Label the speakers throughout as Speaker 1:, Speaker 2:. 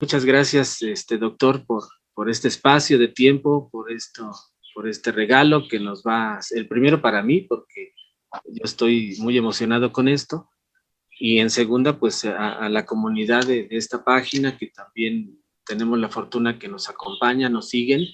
Speaker 1: Muchas gracias, doctor, por este espacio de tiempo, por este regalo que nos va a ser el primero para mí, porque yo estoy muy emocionado con esto. Y en segunda, pues a la comunidad de esta página, que también tenemos la fortuna que nos acompaña, nos siguen,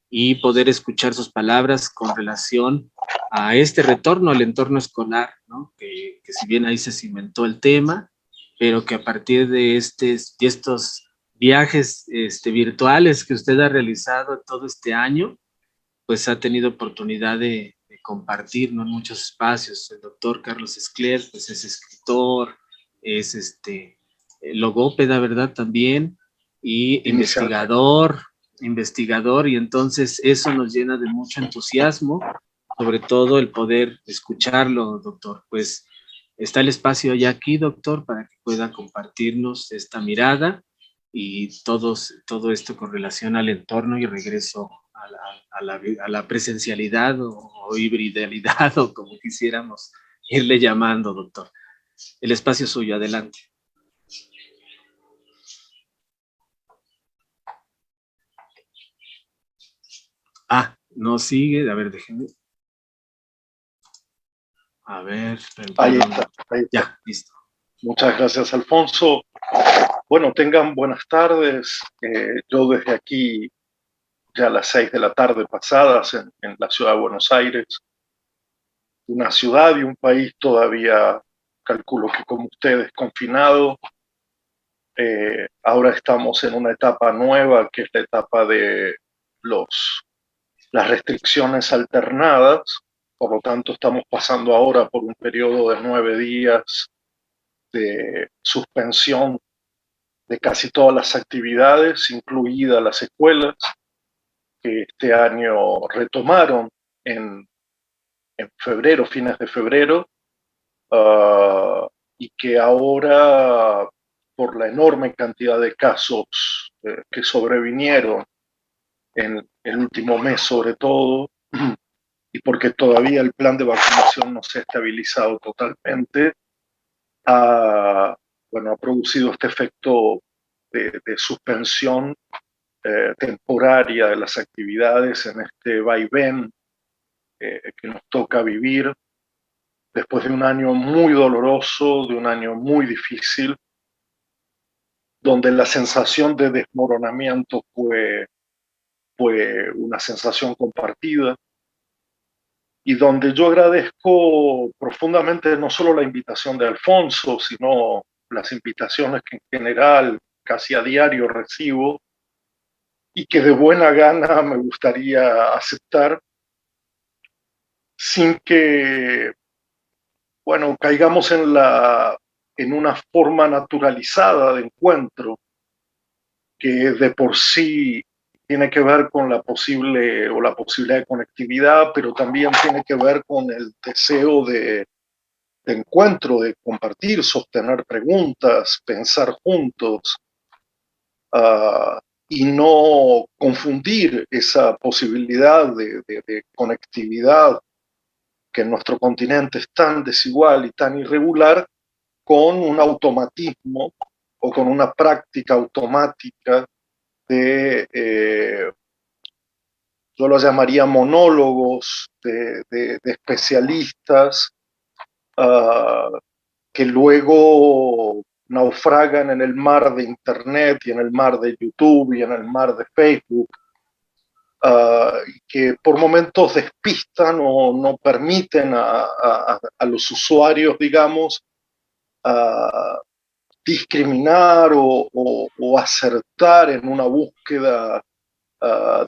Speaker 1: y poder escuchar sus palabras con relación a este retorno al entorno escolar, ¿no? Que si bien ahí se cimentó el tema, pero que a partir de estos viajes virtuales que usted ha realizado todo este año, pues ha tenido oportunidad de compartir, ¿no? En muchos espacios. El doctor Carlos Escler, pues es escritor, es logópeda, ¿verdad? También, y
Speaker 2: Inicialmente.
Speaker 1: investigador, y entonces eso nos llena de mucho entusiasmo, sobre todo el poder escucharlo, doctor. Pues está el espacio ya aquí, doctor, para que pueda compartirnos esta mirada y todo esto con relación al entorno y regreso a la presencialidad o hibridalidad o como quisiéramos irle llamando, doctor. El espacio es suyo, adelante. No sigue, a ver, déjenme. A ver,
Speaker 2: Ahí
Speaker 1: perdón.
Speaker 2: está, ahí está.
Speaker 1: Ya, listo.
Speaker 2: Muchas gracias, Alfonso. Bueno, tengan buenas tardes. Yo desde aquí, ya a las 6 de la tarde pasadas, en la ciudad de Buenos Aires, una ciudad y un país todavía, calculo que como ustedes, confinado. Ahora estamos en una etapa nueva, que es la etapa de las restricciones alternadas. Por lo tanto, estamos pasando ahora por un periodo de 9 días de suspensión de casi todas las actividades, incluidas las escuelas, que este año retomaron en, en febrero, fines de febrero, y que ahora, por la enorme cantidad de casos que sobrevinieron en el último mes sobre todo, y porque todavía el plan de vacunación no se ha estabilizado totalmente, bueno, ha producido este efecto de suspensión temporaria de las actividades en este vaivén que nos toca vivir después de un año muy doloroso, de un año muy difícil, donde la sensación de desmoronamiento fue una sensación compartida, y donde yo agradezco profundamente no solo la invitación de Alfonso, sino las invitaciones que en general casi a diario recibo y que de buena gana me gustaría aceptar, sin que, bueno, caigamos en una forma naturalizada de encuentro que de por sí tiene que ver con la posibilidad de conectividad, pero también tiene que ver con el deseo de encuentro, de compartir, sostener preguntas, pensar juntos, uh, y no confundir esa posibilidad de conectividad que en nuestro continente es tan desigual y tan irregular, con un automatismo o con una práctica automática de yo lo llamaría monólogos de especialistas, que luego naufragan en el mar de Internet y en el mar de YouTube y en el mar de Facebook, que por momentos despistan o no permiten a los usuarios, digamos, discriminar o acertar en una búsqueda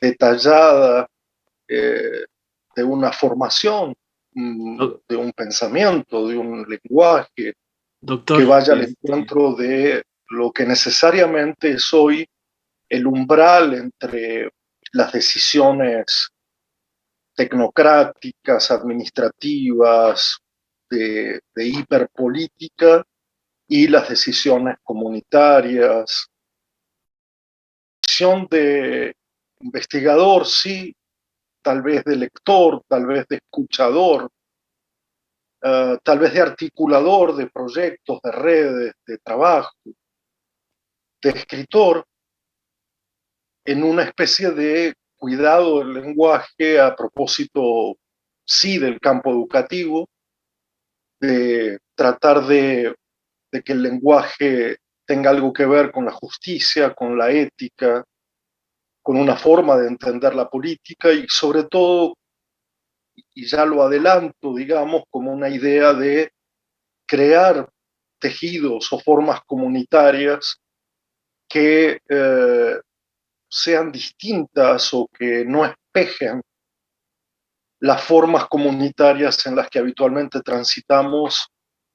Speaker 2: detallada de una formación, de un pensamiento, de un lenguaje
Speaker 1: Doctor,
Speaker 2: que vaya al encuentro de lo que necesariamente es hoy el umbral entre las decisiones tecnocráticas, administrativas, de hiperpolítica, y las decisiones comunitarias. De investigador, sí, tal vez de lector, tal vez de escuchador, tal vez de articulador de proyectos, de redes, de trabajo, de escritor, en una especie de cuidado del lenguaje a propósito, sí, del campo educativo, de tratar de que el lenguaje tenga algo que ver con la justicia, con la ética, con una forma de entender la política y sobre todo, y ya lo adelanto, digamos, como una idea de crear tejidos o formas comunitarias que sean distintas o que no espejen las formas comunitarias en las que habitualmente transitamos,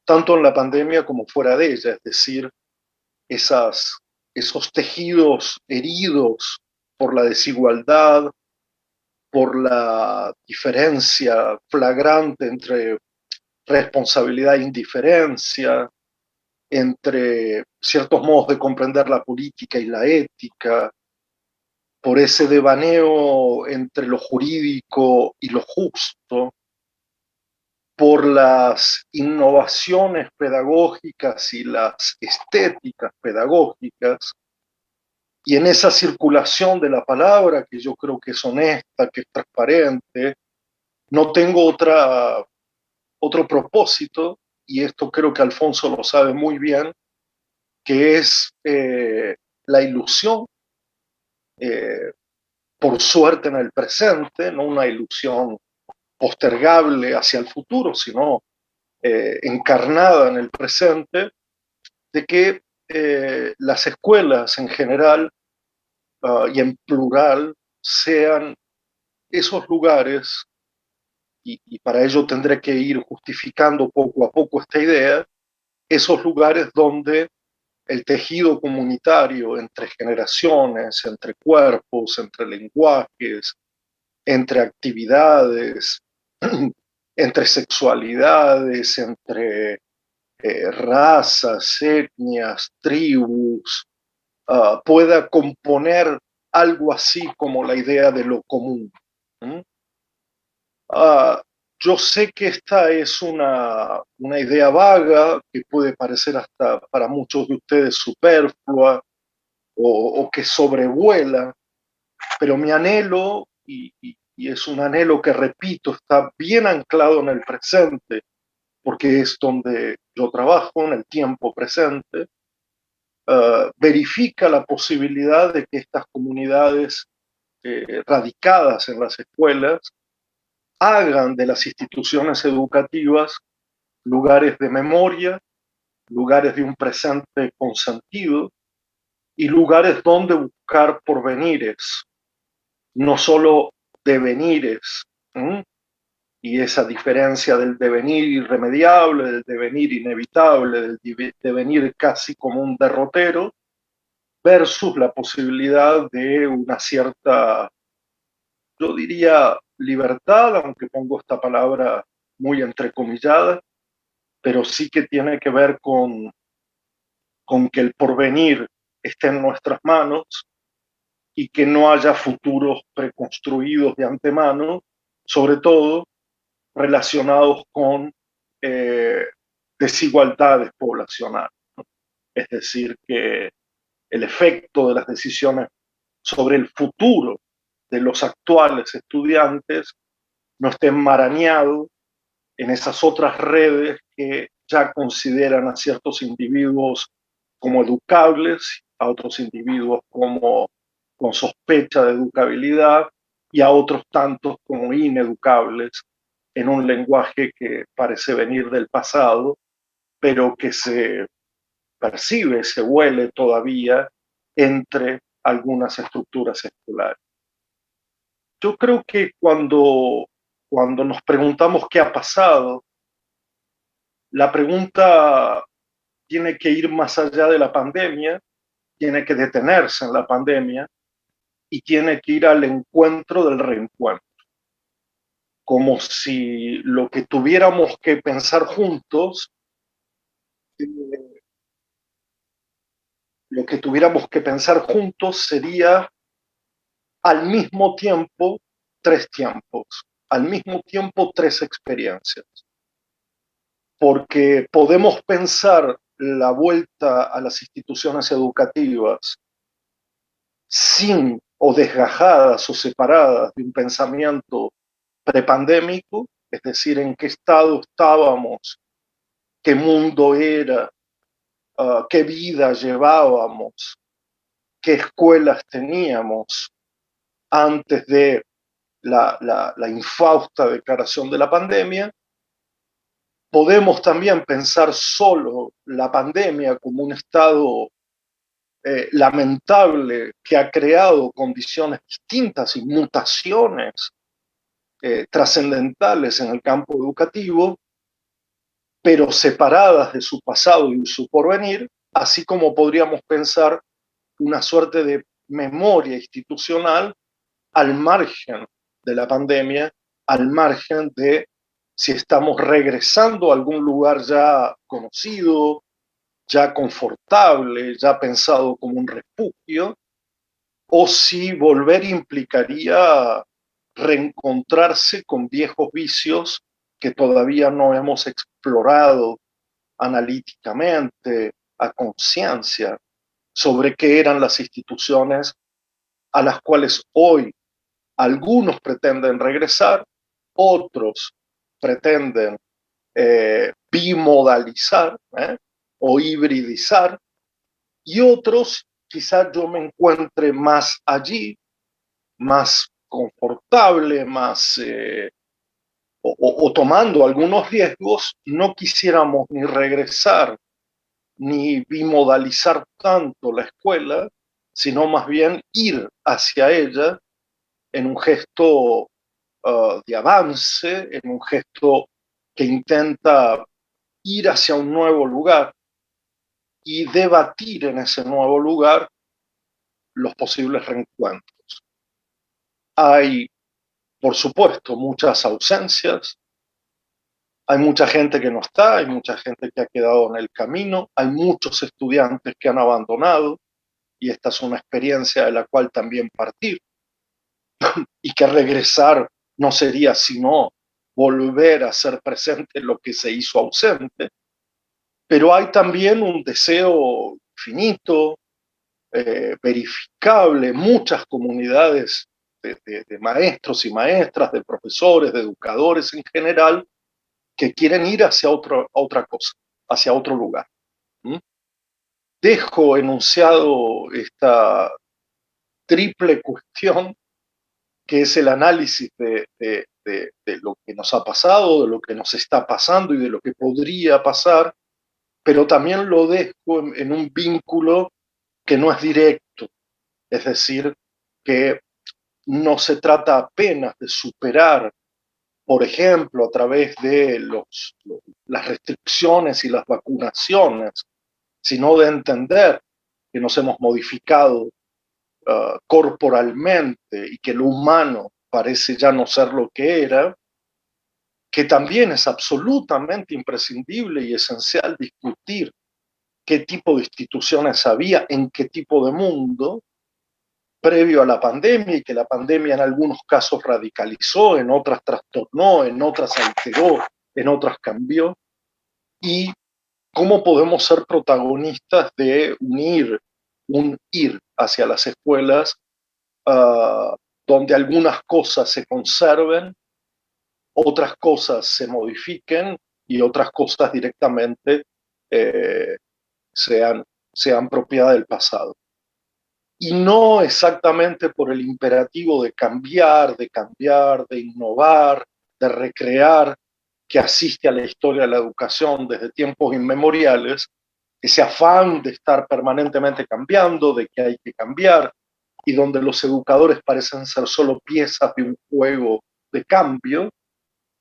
Speaker 2: tanto en la pandemia como fuera de ella, es decir, esas, esos tejidos heridos por la desigualdad, por la diferencia flagrante entre responsabilidad e indiferencia, entre ciertos modos de comprender la política y la ética, por ese devaneo entre lo jurídico y lo justo, por las innovaciones pedagógicas y las estéticas pedagógicas, y en esa circulación de la palabra, que yo creo que es honesta, que es transparente, no tengo otro propósito, y esto creo que Alfonso lo sabe muy bien, que es la ilusión, eh, por suerte en el presente, no una ilusión postergable hacia el futuro, sino encarnada en el presente, de que las escuelas en general y en plural sean esos lugares, y para ello tendré que ir justificando poco a poco esta idea, esos lugares donde el tejido comunitario entre generaciones, entre cuerpos, entre lenguajes, entre actividades, entre sexualidades, entre razas, etnias, tribus, pueda componer algo así como la idea de lo común. ¿Mm? Uh, yo sé que esta es una idea vaga que puede parecer hasta para muchos de ustedes superflua o que sobrevuela, pero mi anhelo, y es un anhelo que repito, está bien anclado en el presente, porque es donde yo trabajo, en el tiempo presente, verifica la posibilidad de que estas comunidades radicadas en las escuelas hagan de las instituciones educativas lugares de memoria, lugares de un presente con sentido y lugares donde buscar porvenires, no solo devenires. ¿Mm? Y esa diferencia del devenir irremediable, del devenir inevitable, del devenir casi como un derrotero, versus la posibilidad de una cierta, yo diría, libertad, aunque pongo esta palabra muy entrecomillada, pero sí que tiene que ver con que el porvenir esté en nuestras manos y que no haya futuros preconstruidos de antemano, sobre todo relacionados con eh, desigualdades poblacionales. Es decir, que el efecto de las decisiones sobre el futuro de los actuales estudiantes no esté enmarañado en esas otras redes que ya consideran a ciertos individuos como educables, a otros individuos como con sospecha de educabilidad y a otros tantos como ineducables en un lenguaje que parece venir del pasado, pero que se percibe, se huele todavía entre algunas estructuras escolares. Yo creo que cuando nos preguntamos qué ha pasado, la pregunta tiene que ir más allá de la pandemia, tiene que detenerse en la pandemia y tiene que ir al encuentro del reencuentro, como si lo que tuviéramos que pensar juntos, lo que tuviéramos que pensar juntos sería al mismo tiempo tres tiempos, al mismo tiempo tres experiencias, porque podemos pensar la vuelta a las instituciones educativas sin o desgajadas o separadas de un pensamiento prepandémico, es decir, en qué estado estábamos, qué mundo era, qué vida llevábamos, qué escuelas teníamos antes de la infausta declaración de la pandemia. Podemos también pensar solo la pandemia como un estado lamentable que ha creado condiciones distintas y mutaciones trascendentales en el campo educativo, pero separadas de su pasado y su porvenir, así como podríamos pensar una suerte de memoria institucional al margen de la pandemia, al margen de si estamos regresando a algún lugar ya conocido, ya confortable, ya pensado como un refugio, o si volver implicaría reencontrarse con viejos vicios que todavía no hemos explorado analíticamente, a conciencia, sobre qué eran las instituciones a las cuales hoy algunos pretenden regresar, otros pretenden bimodalizar o hibridizar, y otros quizás yo me encuentre más allí, más confortable, más o tomando algunos riesgos, no quisiéramos ni regresar ni bimodalizar tanto la escuela, sino más bien ir hacia ella en un gesto de avance, en un gesto que intenta ir hacia un nuevo lugar y debatir en ese nuevo lugar los posibles reencuentros. Hay, por supuesto, muchas ausencias, hay mucha gente que no está, hay mucha gente que ha quedado en el camino, hay muchos estudiantes que han abandonado, y esta es una experiencia de la cual también partir, y que regresar no sería sino volver a ser presente lo que se hizo ausente, pero hay también un deseo finito, verificable, muchas comunidades de maestros y maestras, de profesores, de educadores en general, que quieren ir hacia otra cosa, hacia otro lugar. ¿Mm? Dejo enunciado esta triple cuestión que es el análisis de lo que nos ha pasado, de lo que nos está pasando y de lo que podría pasar, pero también lo dejo en un vínculo que no es directo, es decir, que no se trata apenas de superar, por ejemplo, a través de las restricciones y las vacunaciones, sino de entender que nos hemos modificado corporalmente y que lo humano parece ya no ser lo que era, que también es absolutamente imprescindible y esencial discutir qué tipo de instituciones había, en qué tipo de mundo, previo a la pandemia, y que la pandemia en algunos casos radicalizó, en otras trastornó, en otras alteró, en otras cambió, y cómo podemos ser protagonistas de un ir hacia las escuelas donde algunas cosas se conserven, otras cosas se modifiquen y otras cosas directamente eh, sean propiedad del pasado. Y no exactamente por el imperativo de innovar, de recrear, que asiste a la historia de la educación desde tiempos inmemoriales, ese afán de estar permanentemente cambiando, de que hay que cambiar, y donde los educadores parecen ser solo piezas de un juego de cambio,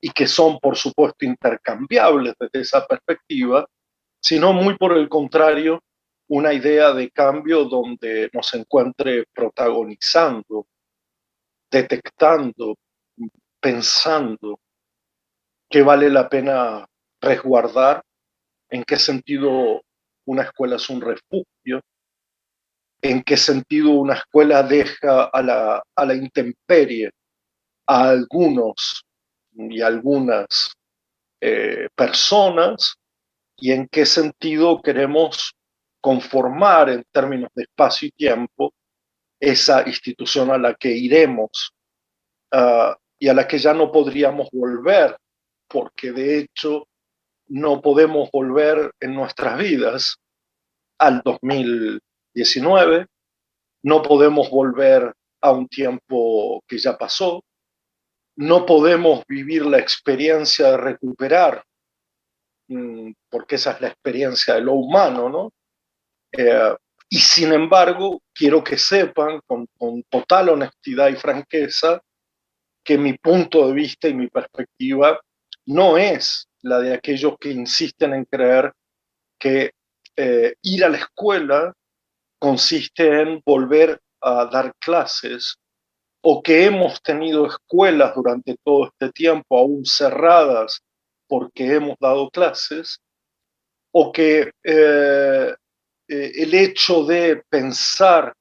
Speaker 2: y que son, por supuesto, intercambiables desde esa perspectiva, sino muy por el contrario, una idea de cambio donde nos encuentre protagonizando, detectando, pensando qué vale la pena resguardar, en qué sentido una escuela es un refugio, en qué sentido una escuela deja a la intemperie a algunos y algunas personas, y en qué sentido queremos conformar en términos de espacio y tiempo esa institución a la que iremos y a la que ya no podríamos volver, porque de hecho no podemos volver en nuestras vidas al 2019, no podemos volver a un tiempo que ya pasó, no podemos vivir la experiencia de recuperar, porque esa es la experiencia de lo humano, ¿no? Y sin embargo, quiero que sepan con total honestidad y franqueza que mi punto de vista y mi perspectiva no es la de aquellos que insisten en creer que ir a la escuela consiste en volver a dar clases, o que hemos tenido escuelas durante todo este tiempo aún cerradas porque hemos dado clases, o que el hecho de pensar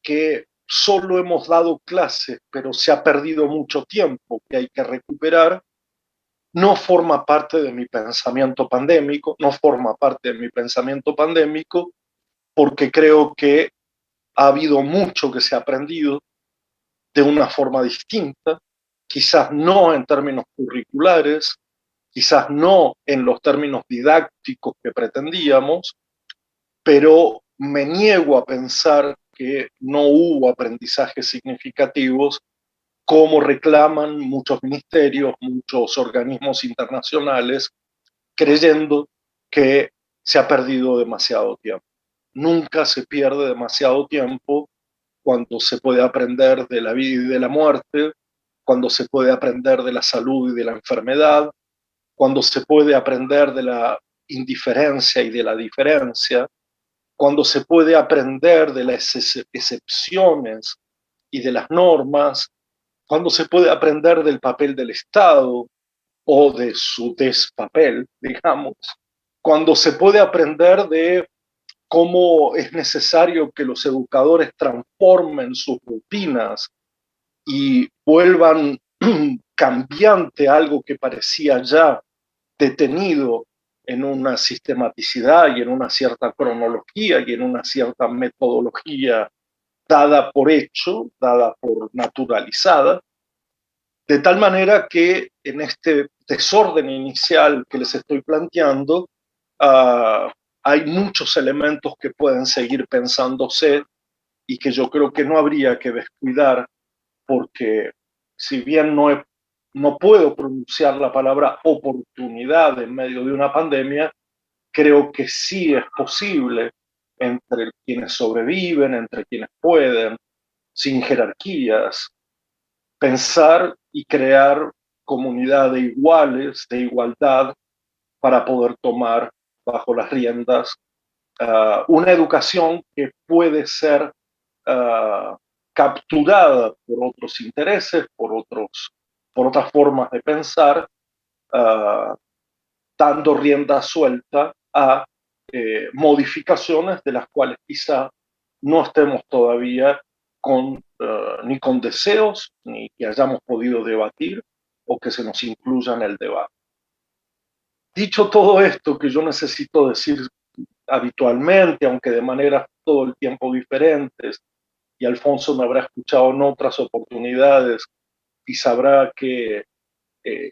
Speaker 2: que solo hemos dado clases, pero se ha perdido mucho tiempo que hay que recuperar, no forma parte de mi pensamiento pandémico, no forma parte de mi pensamiento pandémico, porque creo que ha habido mucho que se ha aprendido de una forma distinta, quizás no en términos curriculares, quizás no en los términos didácticos que pretendíamos, pero me niego a pensar que no hubo aprendizajes significativos como reclaman muchos ministerios, muchos organismos internacionales, creyendo que se ha perdido demasiado tiempo. Nunca se pierde demasiado tiempo cuando se puede aprender de la vida y de la muerte, cuando se puede aprender de la salud y de la enfermedad, cuando se puede aprender de la indiferencia y de la diferencia, cuando se puede aprender de las excepciones y de las normas, cuando se puede aprender del papel del Estado o de su despapel, digamos, cuando se puede aprender de cómo es necesario que los educadores transformen sus rutinas y vuelvan cambiante algo que parecía ya detenido en una sistematicidad y en una cierta cronología y en una cierta metodología dada por hecho, dada por naturalizada, de tal manera que en este desorden inicial que les estoy planteando, hay muchos elementos que pueden seguir pensándose y que yo creo que no habría que descuidar, porque si bien no puedo pronunciar la palabra oportunidad en medio de una pandemia, creo que sí es posible entre quienes sobreviven, entre quienes pueden, sin jerarquías, pensar y crear comunidad de iguales, de igualdad, para poder tomar bajo las riendas una educación que puede ser capturada por otros intereses, por otras formas de pensar, uh, dando rienda suelta a modificaciones de las cuales quizá no estemos todavía ni con deseos, ni que hayamos podido debatir o que se nos incluya en el debate. Dicho todo esto que yo necesito decir habitualmente, aunque de maneras todo el tiempo diferentes, y Alfonso me habrá escuchado en otras oportunidades y sabrá que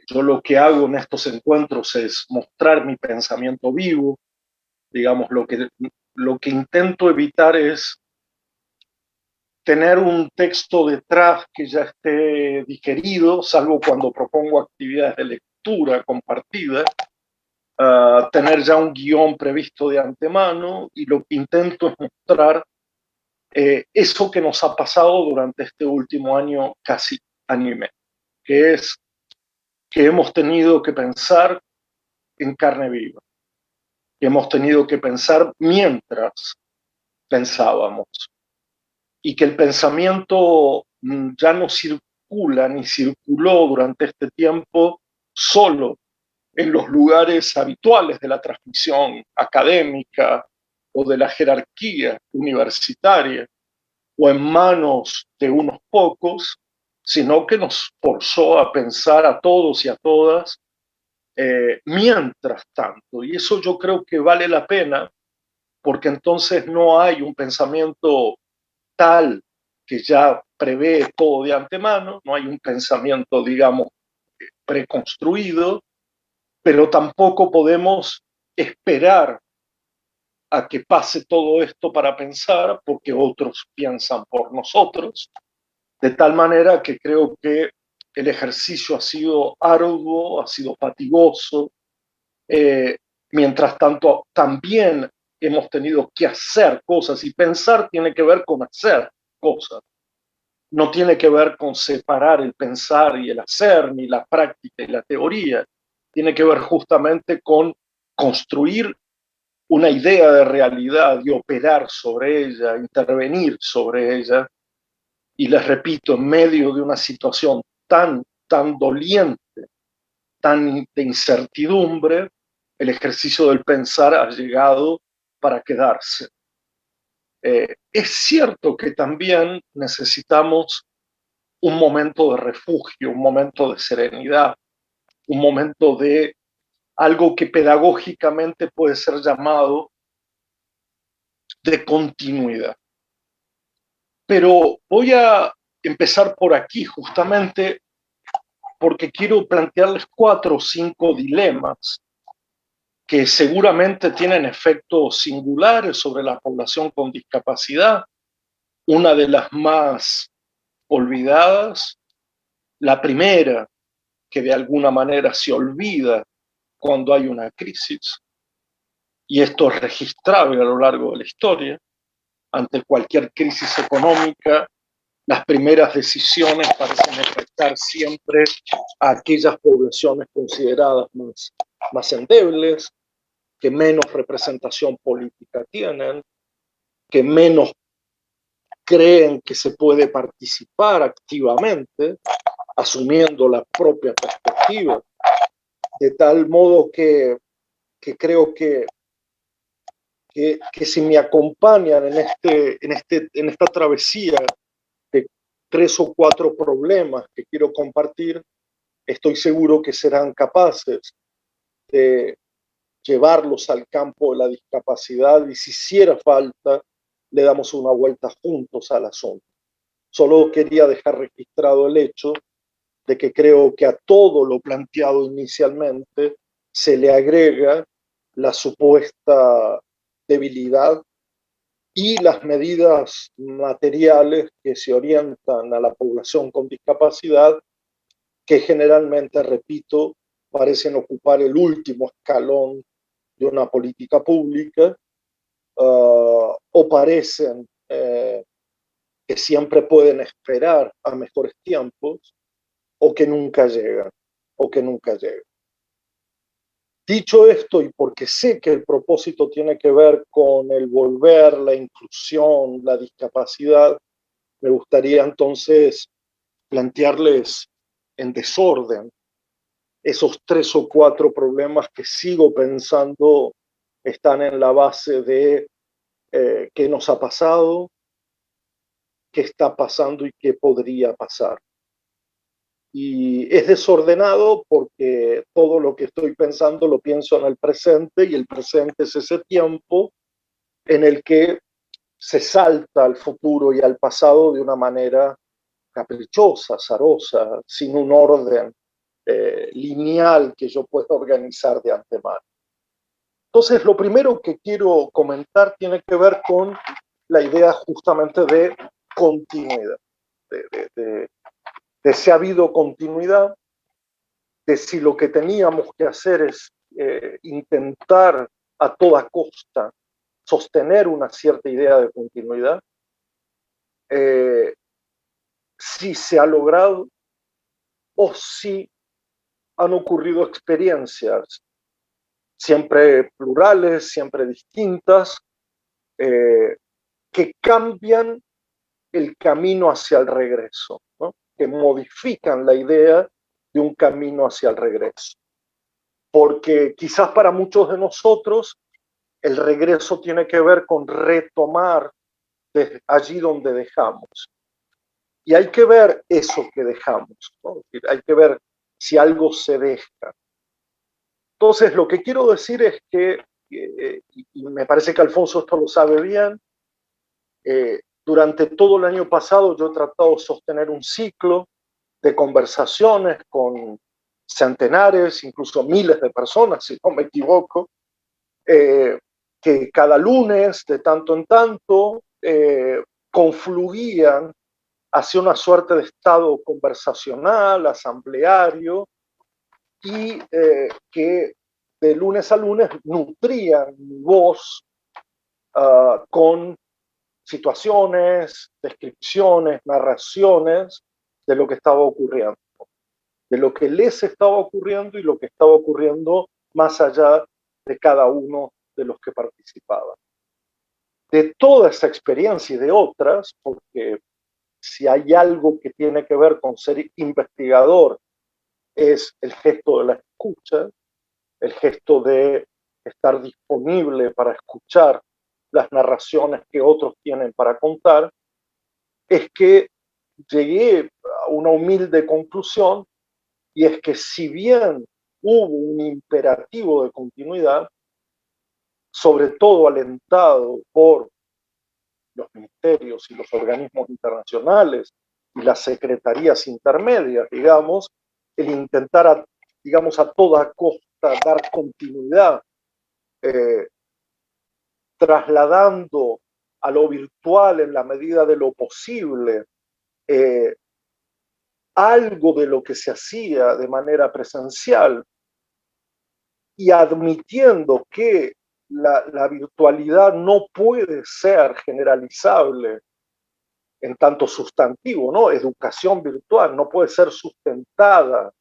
Speaker 2: yo lo que hago en estos encuentros es mostrar mi pensamiento vivo. Digamos, lo que intento evitar es tener un texto detrás que ya esté digerido, salvo cuando propongo actividades de lectura compartida, tener ya un guión previsto de antemano, y lo que intento es mostrar eso que nos ha pasado durante este último año, casi año y medio, que es que hemos tenido que pensar en carne viva, que hemos tenido que pensar mientras pensábamos, y que el pensamiento ya no circula ni circuló durante este tiempo solo en los lugares habituales de la transmisión académica o de la jerarquía universitaria o en manos de unos pocos, sino que nos forzó a pensar a todos y a todas mientras tanto. Y eso yo creo que vale la pena, porque entonces no hay un pensamiento tal que ya prevé todo de antemano, no hay un pensamiento, digamos, preconstruido, pero tampoco podemos esperar a que pase todo esto para pensar, porque otros piensan por nosotros, de tal manera que creo que el ejercicio ha sido arduo, ha sido fatigoso. Mientras tanto, también hemos tenido que hacer cosas, y pensar tiene que ver con hacer cosas. No tiene que ver con separar el pensar y el hacer, ni la práctica y la teoría. Tiene que ver justamente con construir una idea de realidad y operar sobre ella, intervenir sobre ella. Y les repito, en medio de una situación tan doliente, tan de incertidumbre, el ejercicio del pensar ha llegado para quedarse. Es cierto que también necesitamos un momento de refugio, un momento de serenidad, un momento de algo que pedagógicamente puede ser llamado de continuidad. Pero voy a empezar por aquí, justamente porque quiero plantearles 4 o 5 dilemas que seguramente tienen efectos singulares sobre la población con discapacidad. Una de las más olvidadas, la primera, que de alguna manera se olvida cuando hay una crisis, y esto es registrable a lo largo de la historia. Ante cualquier crisis económica, las primeras decisiones parecen afectar siempre a aquellas poblaciones consideradas más endebles, que menos representación política tienen, que menos creen que se puede participar activamente, asumiendo la propia perspectiva, de tal modo que creo que si me acompañan en esta travesía de 3 o 4 problemas que quiero compartir, estoy seguro que serán capaces de llevarlos al campo de la discapacidad, y si hiciera falta, le damos una vuelta juntos al asunto. Solo quería dejar registrado el hecho de que creo que a todo lo planteado inicialmente se le agrega la supuesta debilidad y las medidas materiales que se orientan a la población con discapacidad, que generalmente, repito, parecen ocupar el último escalón de una política pública, o parecen que siempre pueden esperar a mejores tiempos, o que nunca llegan, o que nunca llegan. Dicho esto, y porque sé que el propósito tiene que ver con el volver, la inclusión, la discapacidad, me gustaría entonces plantearles en desorden esos 3 o 4 problemas que sigo pensando están en la base de qué nos ha pasado, qué está pasando y qué podría pasar. Y es desordenado porque todo lo que estoy pensando lo pienso en el presente, y el presente es ese tiempo en el que se salta al futuro y al pasado de una manera caprichosa, azarosa, sin un orden lineal que yo pueda organizar de antemano. Entonces, lo primero que quiero comentar tiene que ver con la idea justamente de continuidad, de si ha habido continuidad, de si lo que teníamos que hacer es intentar a toda costa sostener una cierta idea de continuidad, si se ha logrado o si han ocurrido experiencias siempre plurales, siempre distintas, que cambian el camino hacia el regreso, ¿no? Que modifican la idea de un camino hacia el regreso. Porque quizás para muchos de nosotros el regreso tiene que ver con retomar de allí donde dejamos. Y hay que ver eso que dejamos, ¿no? Hay que ver si algo se deja. Entonces, lo que quiero decir es que, y me parece que Alfonso esto lo sabe bien, Durante todo el año pasado yo he tratado de sostener un ciclo de conversaciones con centenares, incluso miles de personas, si no me equivoco, que cada lunes, de tanto en tanto, confluían hacia una suerte de estado conversacional, asambleario, y que de lunes a lunes nutrían mi voz con situaciones, descripciones, narraciones de lo que estaba ocurriendo, de lo que les estaba ocurriendo y lo que estaba ocurriendo más allá de cada uno de los que participaban. De toda esa experiencia y de otras, porque si hay algo que tiene que ver con ser investigador, es el gesto de la escucha, el gesto de estar disponible para escuchar las narraciones que otros tienen para contar, es que llegué a una humilde conclusión, y es que si bien hubo un imperativo de continuidad, sobre todo alentado por los ministerios y los organismos internacionales y las secretarías intermedias, digamos, el intentar, digamos, a toda costa dar continuidad, eh, trasladando a lo virtual en la medida de lo posible algo de lo que se hacía de manera presencial, y admitiendo que la virtualidad no puede ser generalizable en tanto sustantivo, ¿no? Educación virtual no puede ser sustentada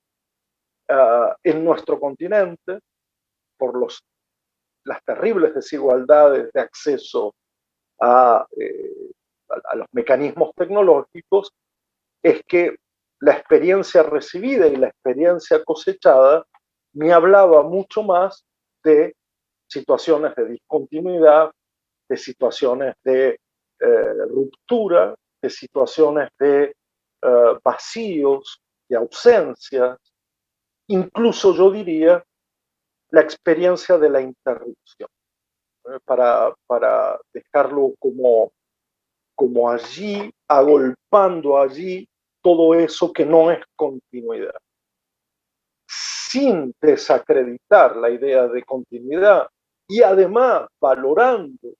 Speaker 2: en nuestro continente por las terribles desigualdades de acceso a, a los mecanismos tecnológicos, es que la experiencia recibida y la experiencia cosechada me hablaba mucho más de situaciones de discontinuidad, de situaciones de ruptura, de situaciones de vacíos, de ausencias, incluso yo diría la experiencia de la interrupción, para dejarlo como allí, agolpando allí todo eso que no es continuidad, sin desacreditar la idea de continuidad y además valorando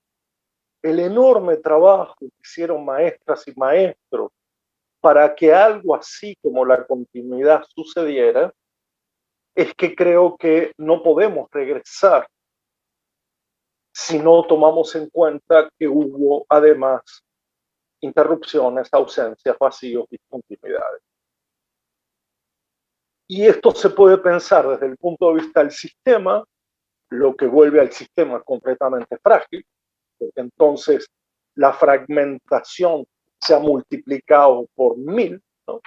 Speaker 2: el enorme trabajo que hicieron maestras y maestros para que algo así como la continuidad sucediera. Es que creo que no podemos regresar si no tomamos en cuenta que hubo además interrupciones, ausencias, vacíos, discontinuidades. Y esto se puede pensar desde el punto de vista del sistema, lo que vuelve al sistema completamente frágil, porque entonces la fragmentación se ha multiplicado por 1000, ¿no?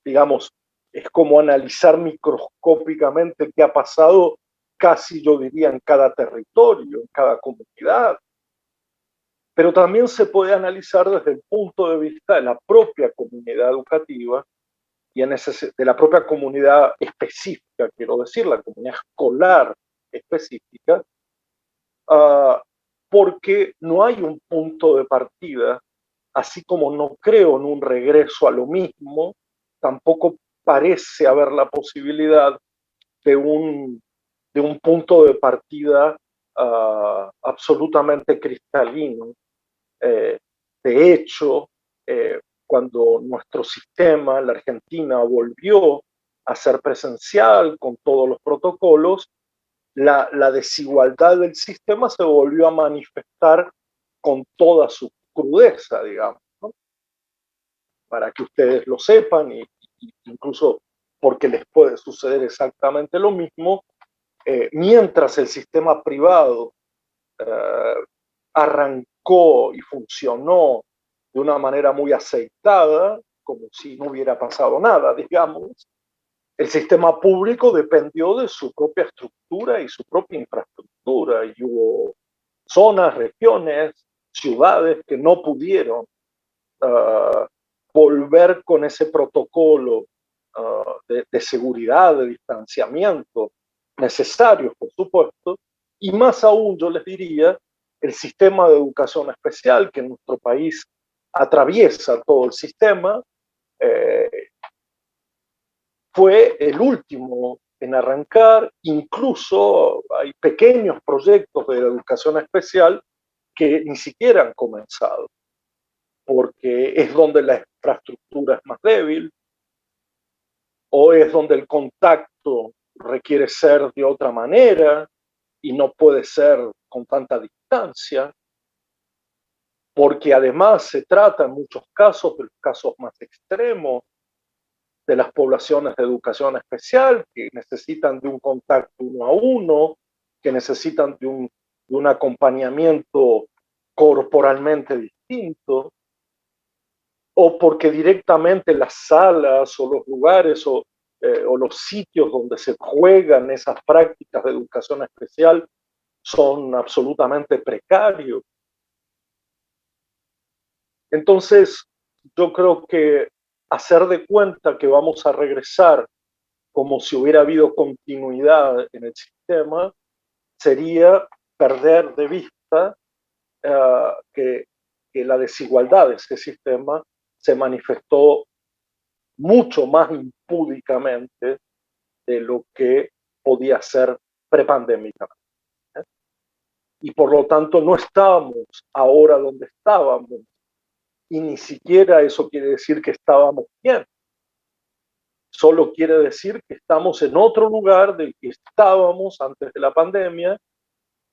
Speaker 2: Digamos, es como analizar microscópicamente qué ha pasado casi, yo diría, en cada territorio, en cada comunidad. Pero también se puede analizar desde el punto de vista de la propia comunidad educativa y de la propia comunidad específica, quiero decir, la comunidad escolar específica, porque no hay un punto de partida, así como no creo en un regreso a lo mismo, tampoco parece haber la posibilidad de un punto de partida absolutamente cristalino. De hecho, cuando nuestro sistema, la Argentina, volvió a ser presencial con todos los protocolos, la desigualdad del sistema se volvió a manifestar con toda su crudeza, digamos, ¿no? Para que ustedes lo sepan, y incluso porque les puede suceder exactamente lo mismo, mientras el sistema privado arrancó y funcionó de una manera muy aceitada, como si no hubiera pasado nada, digamos, el sistema público dependió de su propia estructura y su propia infraestructura, y hubo zonas, regiones, ciudades que no pudieron volver con ese protocolo de seguridad, de distanciamiento necesarios, por supuesto, y más aún, yo les diría, el sistema de educación especial, que en nuestro país atraviesa todo el sistema, fue el último en arrancar. Incluso hay pequeños proyectos de educación especial que ni siquiera han comenzado, porque es donde la infraestructura es más débil o es donde el contacto requiere ser de otra manera y no puede ser con tanta distancia, porque además se trata en muchos casos, de los casos más extremos, de las poblaciones de educación especial que necesitan de un contacto uno a uno, que necesitan de un acompañamiento corporalmente distinto, o porque directamente las salas o los lugares o los sitios donde se juegan esas prácticas de educación especial son absolutamente precarios. Entonces, yo creo que hacer de cuenta que vamos a regresar como si hubiera habido continuidad en el sistema sería perder de vista que, la desigualdad de ese sistema se manifestó mucho más impúdicamente de lo que podía ser prepandémicamente. Y por lo tanto no estábamos ahora donde estábamos, y ni siquiera eso quiere decir que estábamos bien. Solo quiere decir que estamos en otro lugar del que estábamos antes de la pandemia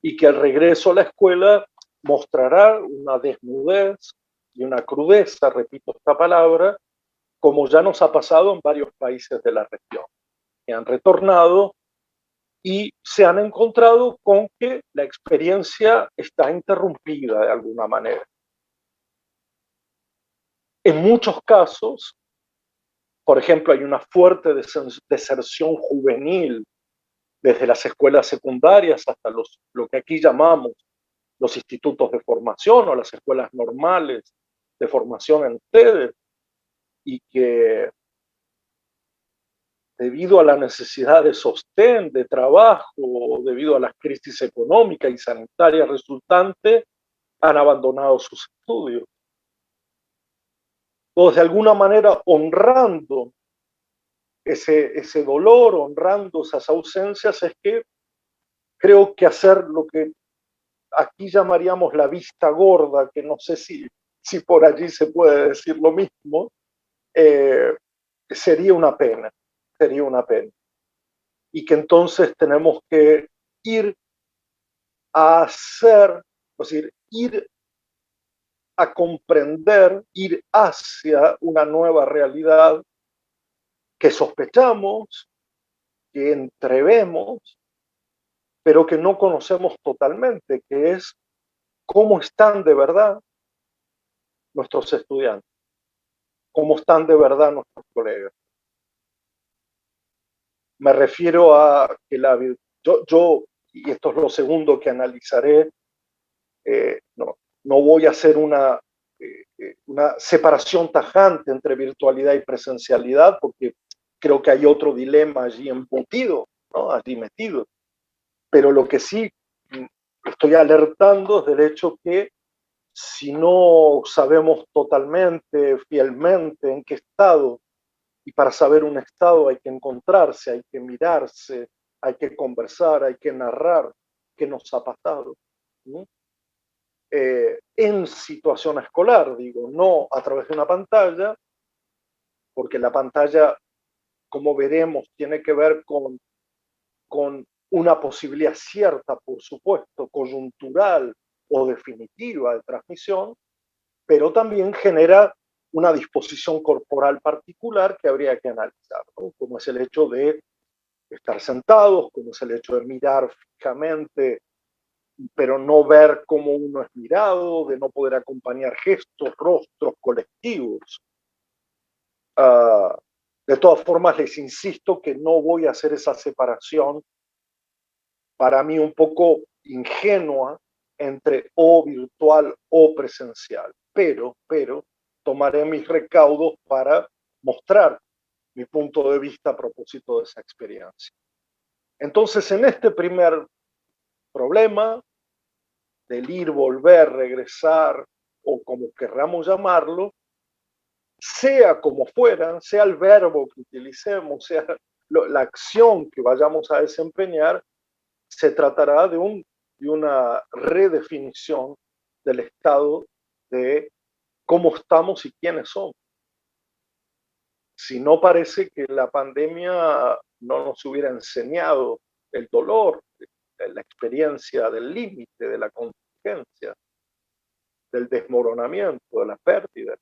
Speaker 2: y que el regreso a la escuela mostrará una desnudez y una crudeza, repito esta palabra, como ya nos ha pasado en varios países de la región, que han retornado y se han encontrado con que la experiencia está interrumpida de alguna manera. En muchos casos, por ejemplo, hay una fuerte deserción juvenil desde las escuelas secundarias hasta lo que aquí llamamos los institutos de formación o las escuelas normales de formación en ustedes, y que debido a la necesidad de sostén, de trabajo, debido a las crisis económicas y sanitarias resultantes, han abandonado sus estudios. Entonces, de alguna manera, honrando ese dolor, honrando esas ausencias, es que creo que hacer lo que aquí llamaríamos la vista gorda, que no sé si por allí se puede decir lo mismo, sería una pena, sería una pena. Y que entonces tenemos que ir a hacer, es decir, ir a comprender, ir hacia una nueva realidad que sospechamos, que entrevemos, pero que no conocemos totalmente, que es cómo están de verdad nuestros estudiantes, cómo están de verdad nuestros colegas. Me refiero a que yo, y esto es lo segundo que analizaré, no voy a hacer una separación tajante entre virtualidad y presencialidad, porque creo que hay otro dilema allí embutido, ¿no? Allí metido. Pero lo que sí estoy alertando es del hecho que si no sabemos totalmente, fielmente en qué estado, y para saber un estado hay que encontrarse, hay que mirarse, hay que conversar, hay que narrar qué nos ha pasado, ¿no? En situación escolar, digo, no a través de una pantalla, porque la pantalla, como veremos, tiene que ver con una posibilidad cierta, por supuesto, coyuntural o definitiva de transmisión, pero también genera una disposición corporal particular que habría que analizar, ¿no? Como es el hecho de estar sentados, como es el hecho de mirar fijamente, pero no ver cómo uno es mirado, de no poder acompañar gestos, rostros colectivos. De todas formas, les insisto que no voy a hacer esa separación, para mí un poco ingenua, entre o virtual o presencial, pero tomaré mis recaudos para mostrar mi punto de vista a propósito de esa experiencia. Entonces, en este primer problema del ir, volver, regresar, o como querramos llamarlo, sea como fuera, sea el verbo que utilicemos, sea la acción que vayamos a desempeñar, se tratará de una redefinición del estado de cómo estamos y quiénes somos. Si no, parece que la pandemia no nos hubiera enseñado el dolor, la experiencia del límite, de la contingencia, del desmoronamiento, de la pérdida.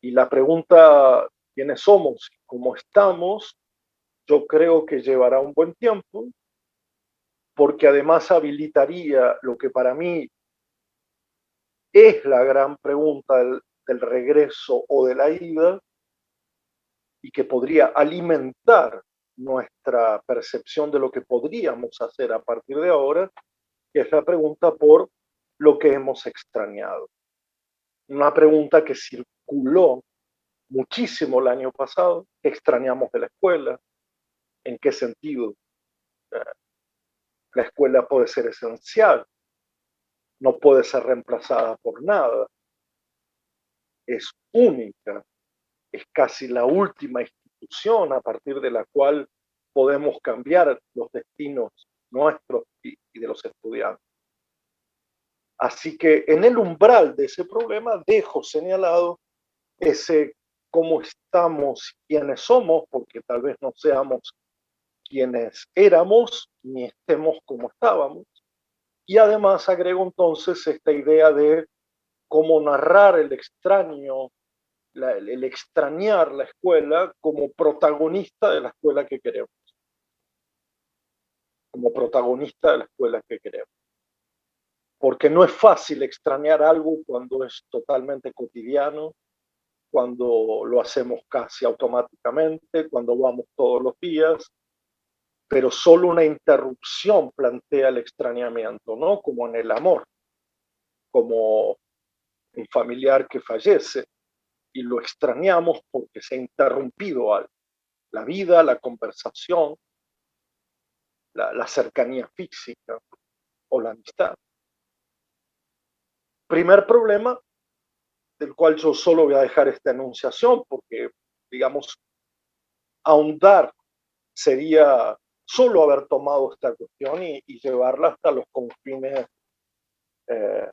Speaker 2: Y la pregunta, ¿quiénes somos y cómo estamos? Yo creo que llevará un buen tiempo, porque además habilitaría lo que para mí es la gran pregunta del regreso o de la ida, y que podría alimentar nuestra percepción de lo que podríamos hacer a partir de ahora, que es la pregunta por lo que hemos extrañado. Una pregunta que circuló muchísimo el año pasado: ¿qué extrañamos de la escuela? ¿En qué sentido? La escuela puede ser esencial, no puede ser reemplazada por nada, es única, es casi la última institución a partir de la cual podemos cambiar los destinos nuestros y de los estudiantes. Así que en el umbral de ese problema dejo señalado ese cómo estamos, quiénes somos, porque tal vez no seamos quienes éramos, ni estemos como estábamos. Y además agrego entonces esta idea de cómo narrar el extraño, el extrañar la escuela como protagonista de la escuela que queremos, como protagonista de la escuela que queremos. Porque no es fácil extrañar algo cuando es totalmente cotidiano, cuando lo hacemos casi automáticamente, cuando vamos todos los días, pero solo una interrupción plantea el extrañamiento, ¿no? Como en el amor, como un familiar que fallece y lo extrañamos porque se ha interrumpido algo. La vida, la conversación, la cercanía física o la amistad. Primer problema, del cual yo solo voy a dejar esta enunciación porque, digamos, ahondar sería solo haber tomado esta cuestión y llevarla hasta los confines eh,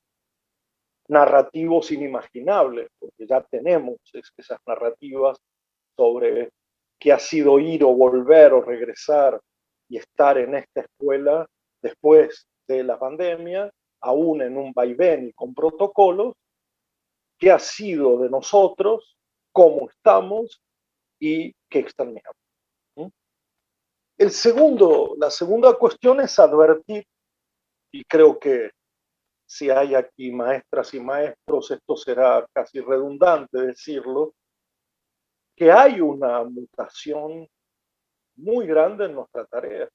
Speaker 2: narrativos inimaginables, porque ya tenemos esas narrativas sobre qué ha sido ir o volver o regresar y estar en esta escuela después de la pandemia, aún en un vaivén y con protocolos, qué ha sido de nosotros, cómo estamos y qué extrañamos. La segunda cuestión es advertir, y creo que si hay aquí maestras y maestros, esto será casi redundante decirlo, que hay una mutación muy grande en nuestra tarea.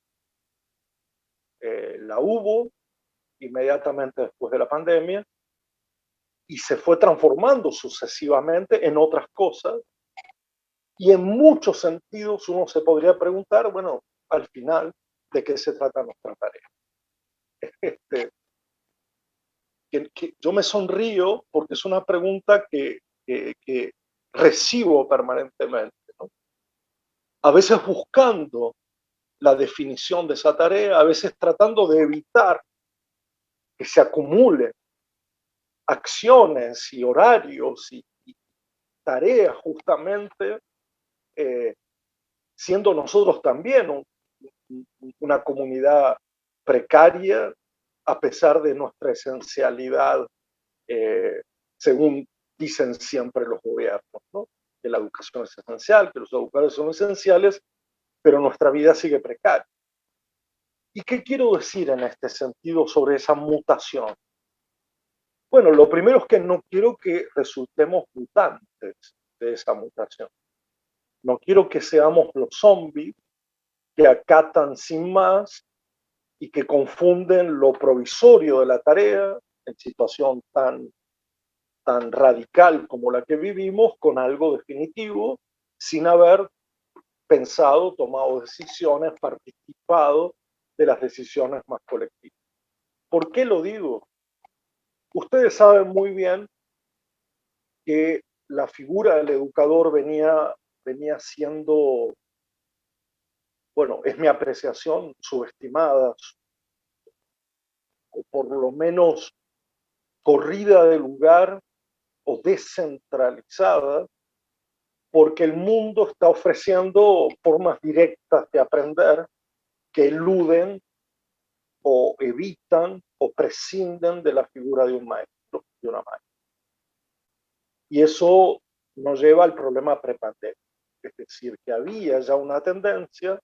Speaker 2: La hubo inmediatamente después de la pandemia y se fue transformando sucesivamente en otras cosas, y en muchos sentidos uno se podría preguntar, bueno, al final, ¿de qué se trata nuestra tarea? Este, que yo me sonrío porque es una pregunta que recibo permanentemente, ¿no? A veces buscando la definición de esa tarea, a veces tratando de evitar que se acumulen acciones y horarios y tareas justamente, siendo nosotros también una comunidad precaria a pesar de nuestra esencialidad, según dicen siempre los gobiernos, ¿no? Que la educación es esencial, que los educadores son esenciales, pero nuestra vida sigue precaria. ¿Y qué quiero decir en este sentido sobre esa mutación? Bueno, lo primero es que no quiero que resultemos mutantes de esa mutación. No quiero que seamos los zombies que acatan sin más y que confunden lo provisorio de la tarea en situación tan radical como la que vivimos con algo definitivo, sin haber pensado, tomado decisiones, participado de las decisiones más colectivas. ¿Por qué lo digo? Ustedes saben muy bien que la figura del educador venía siendo, bueno, es mi apreciación, subestimada, o por lo menos corrida de lugar o descentralizada, porque el mundo está ofreciendo formas directas de aprender que eluden o evitan o prescinden de la figura de un maestro, de una maestra. Y eso nos lleva al problema prepandémico, es decir, que había ya una tendencia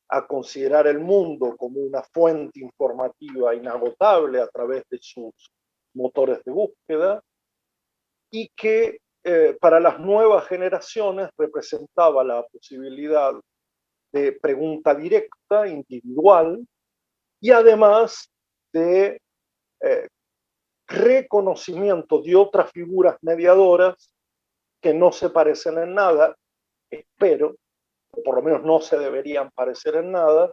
Speaker 2: a considerar el mundo como una fuente informativa inagotable a través de sus motores de búsqueda y que para las nuevas generaciones representaba la posibilidad de pregunta directa, individual, y además de eh, reconocimiento de otras figuras mediadoras que no se parecen en nada, espero, o por lo menos no se deberían parecer en nada,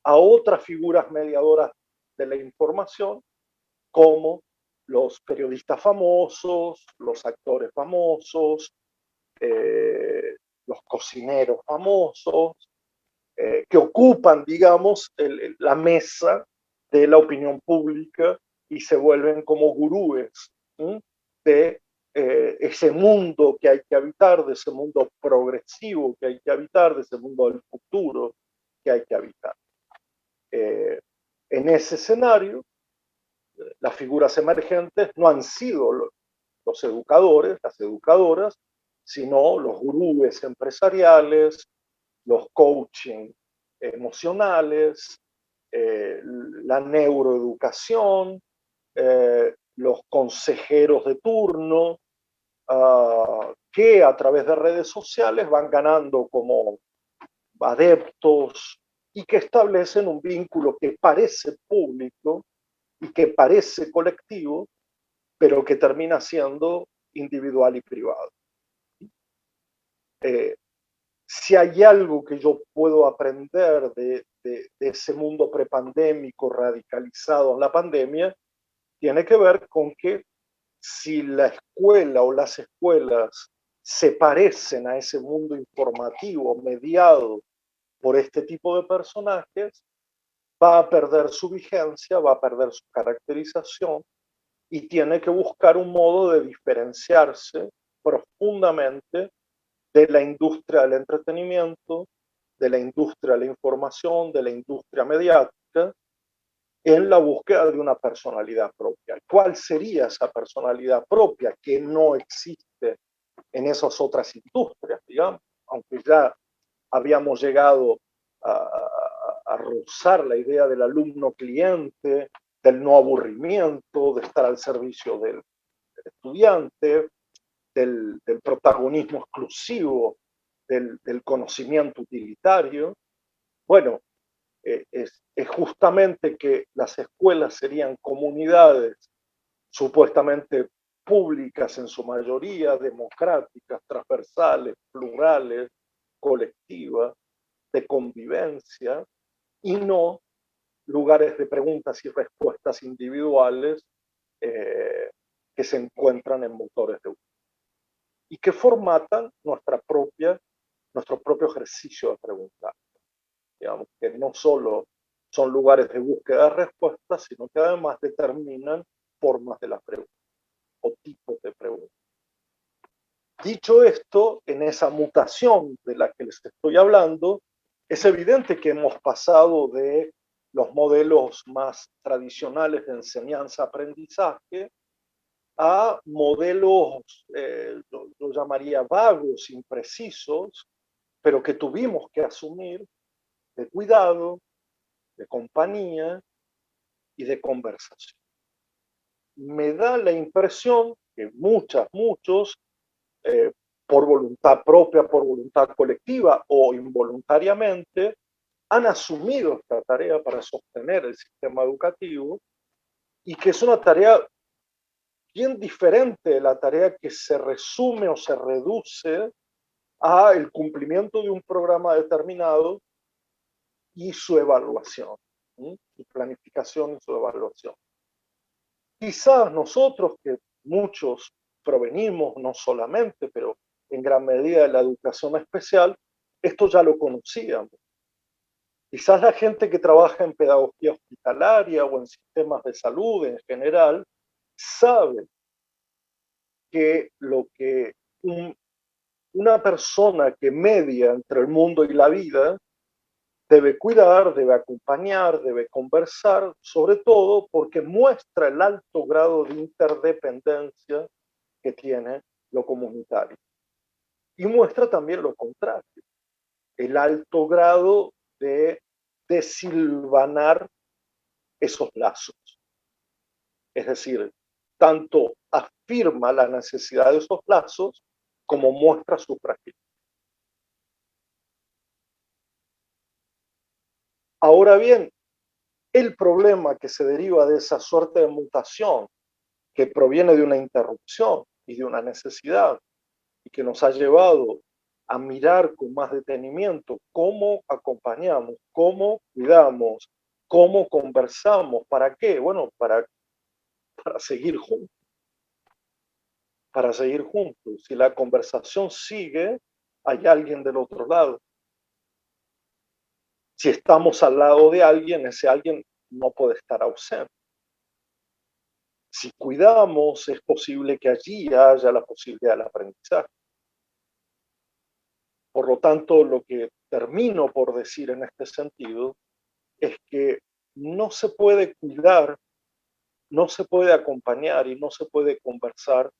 Speaker 2: a otras figuras mediadoras de la información, como los periodistas famosos, los actores famosos, los cocineros famosos, que ocupan, digamos, la mesa de la opinión pública y se vuelven como gurúes, ¿sí? De ese mundo que hay que habitar, de ese mundo progresivo que hay que habitar, de ese mundo del futuro que hay que habitar. En ese escenario, las figuras emergentes no han sido los educadores, las educadoras, sino los gurúes empresariales, los coaching emocionales, la neuroeducación, los consejeros de turno, que a través de redes sociales van ganando como adeptos y que establecen un vínculo que parece público y que parece colectivo, pero que termina siendo individual y privado. Eh, si hay algo que yo puedo aprender de ese mundo prepandémico radicalizado en la pandemia, tiene que ver con que si la escuela o las escuelas se parecen a ese mundo informativo mediado por este tipo de personajes, va a perder su vigencia, va a perder su caracterización y tiene que buscar un modo de diferenciarse profundamente de la industria del entretenimiento, de la industria de la información, de la industria mediática, en la búsqueda de una personalidad propia. ¿Cuál sería esa personalidad propia que no existe en esas otras industrias, digamos? Aunque ya habíamos llegado a rozar la idea del alumno cliente, del no aburrimiento, de estar al servicio del estudiante, del protagonismo exclusivo, del conocimiento utilitario. Bueno, es justamente que las escuelas serían comunidades supuestamente públicas en su mayoría, democráticas, transversales, plurales, colectivas, de convivencia, y no lugares de preguntas y respuestas individuales que se encuentran en motores de búsqueda y que formatan nuestro propio ejercicio de preguntar. Digamos que no solo son lugares de búsqueda de respuestas, sino que además determinan formas de las preguntas o tipos de preguntas. Dicho esto, en esa mutación de la que les estoy hablando, es evidente que hemos pasado de los modelos más tradicionales de enseñanza-aprendizaje a modelos, yo llamaría vagos, imprecisos, pero que tuvimos que asumir de cuidado, de compañía y de conversación. Me da la impresión que muchos, eh, por voluntad propia, por voluntad colectiva o involuntariamente, han asumido esta tarea para sostener el sistema educativo y que es una tarea bien diferente de la tarea que se resume o se reduce a el cumplimiento de un programa determinado y su evaluación, su planificación y su evaluación. Quizás nosotros, que muchos provenimos, no solamente, pero en gran medida de la educación especial, esto ya lo conocíamos. Quizás la gente que trabaja en pedagogía hospitalaria o en sistemas de salud en general sabe que lo que una persona que media entre el mundo y la vida debe cuidar, debe acompañar, debe conversar, sobre todo porque muestra el alto grado de interdependencia que tiene lo comunitario. Y muestra también lo contrario, el alto grado de desilvanar esos lazos. Es decir, tanto afirma la necesidad de esos lazos como muestra su fragilidad. Ahora bien, el problema que se deriva de esa suerte de mutación, que proviene de una interrupción y de una necesidad, y que nos ha llevado a mirar con más detenimiento cómo acompañamos, cómo cuidamos, cómo conversamos, ¿para qué? Bueno, para seguir juntos, para seguir juntos. Si la conversación sigue, hay alguien del otro lado. Si estamos al lado de alguien, ese alguien no puede estar ausente. Si cuidamos, es posible que allí haya la posibilidad del aprendizaje. Por lo tanto, lo que termino por decir en este sentido es que no se puede cuidar, no se puede acompañar y no se puede conversar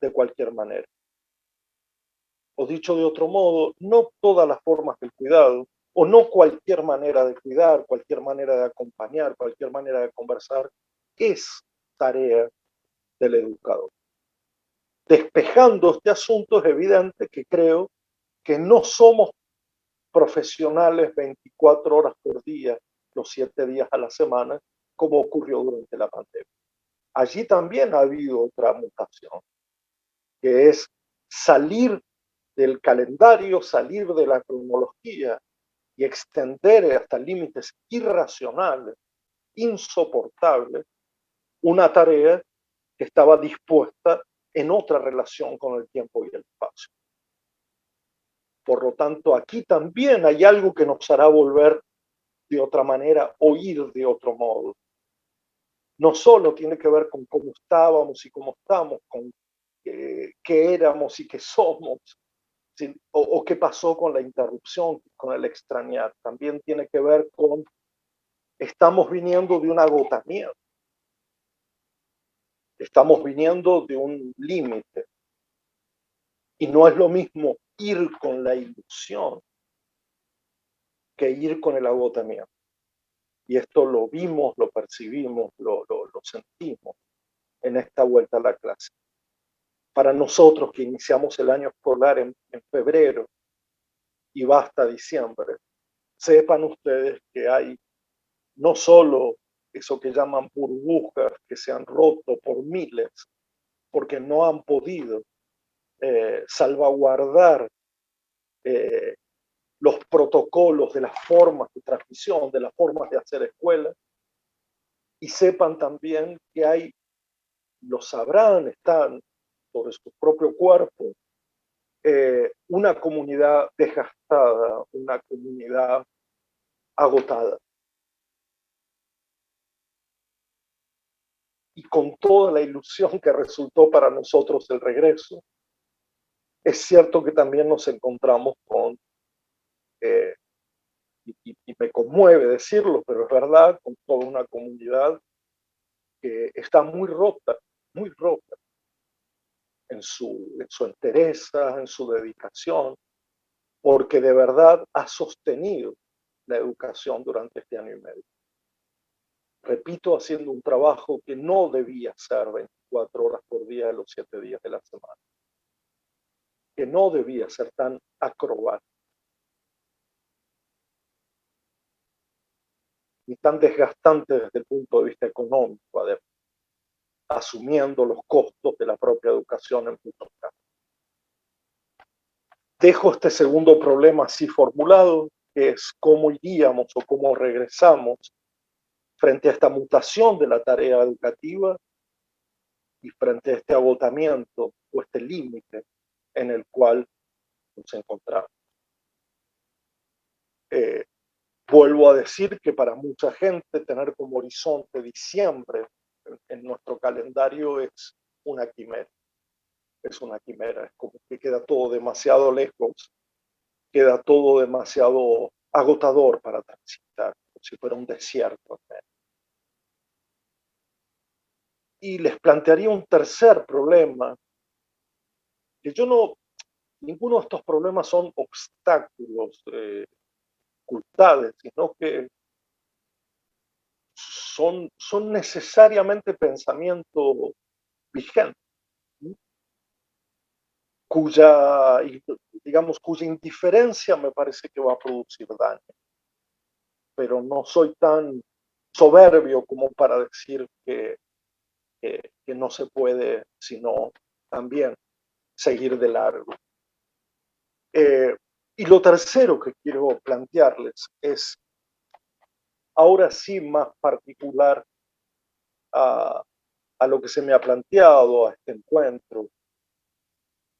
Speaker 2: de cualquier manera. O dicho de otro modo, no todas las formas del cuidado, o no cualquier manera de cuidar, cualquier manera de acompañar, cualquier manera de conversar, es tarea del educador. Despejando este asunto, es evidente que creo que no somos profesionales 24 horas por día, los 7 días a la semana, como ocurrió durante la pandemia. Allí también ha habido otra mutación, que es salir del calendario, salir de la cronología y extender hasta límites irracionales, insoportables, una tarea que estaba dispuesta en otra relación con el tiempo y el espacio. Por lo tanto, aquí también hay algo que nos hará volver de otra manera o ir de otro modo. No solo tiene que ver con cómo estábamos y cómo estamos, con qué éramos y qué somos, o qué pasó con la interrupción, con el extrañar. También tiene que ver con, estamos viniendo de un agotamiento, estamos viniendo de un límite. Y no es lo mismo ir con la ilusión que ir con el agotamiento. Y esto lo vimos, lo percibimos, lo sentimos en esta vuelta a la clase. Para nosotros que iniciamos el año escolar en febrero y va hasta diciembre, sepan ustedes que hay no solo eso que llaman burbujas que se han roto por miles, porque no han podido salvaguardar los protocolos de las formas de transmisión, de las formas de hacer escuela, y sepan también que hay, lo sabrán, están sobre su propio cuerpo, una comunidad desgastada, una comunidad agotada. Y con toda la ilusión que resultó para nosotros el regreso, es cierto que también nos encontramos con, y me conmueve decirlo, pero es verdad, con toda una comunidad que está muy rota en su entereza, en su dedicación, porque de verdad ha sostenido la educación durante este año y medio. Repito, haciendo un trabajo que no debía ser 24 horas por día de los 7 días de la semana, que no debía ser tan acrobático y tan desgastante desde el punto de vista económico, además, asumiendo los costos de la propia educación en muchos casos. Dejo este segundo problema así formulado, que es cómo iríamos o cómo regresamos frente a esta mutación de la tarea educativa, y frente a este agotamiento o este límite en el cual nos encontramos. Vuelvo a decir que para mucha gente tener como horizonte diciembre en nuestro calendario es una quimera. Es una quimera, es como que queda todo demasiado lejos, queda todo demasiado agotador para transitar, como si fuera un desierto. Y les plantearía un tercer problema, que yo no, ninguno de estos problemas son obstáculos, dificultades, sino que son necesariamente pensamiento vigente, ¿sí? cuya, digamos, cuya indiferencia me parece que va a producir daño, pero no soy tan soberbio como para decir que no se puede, sino también seguir de largo. Y lo tercero que quiero plantearles es, ahora sí más particular a, a lo que se me ha planteado, a este encuentro,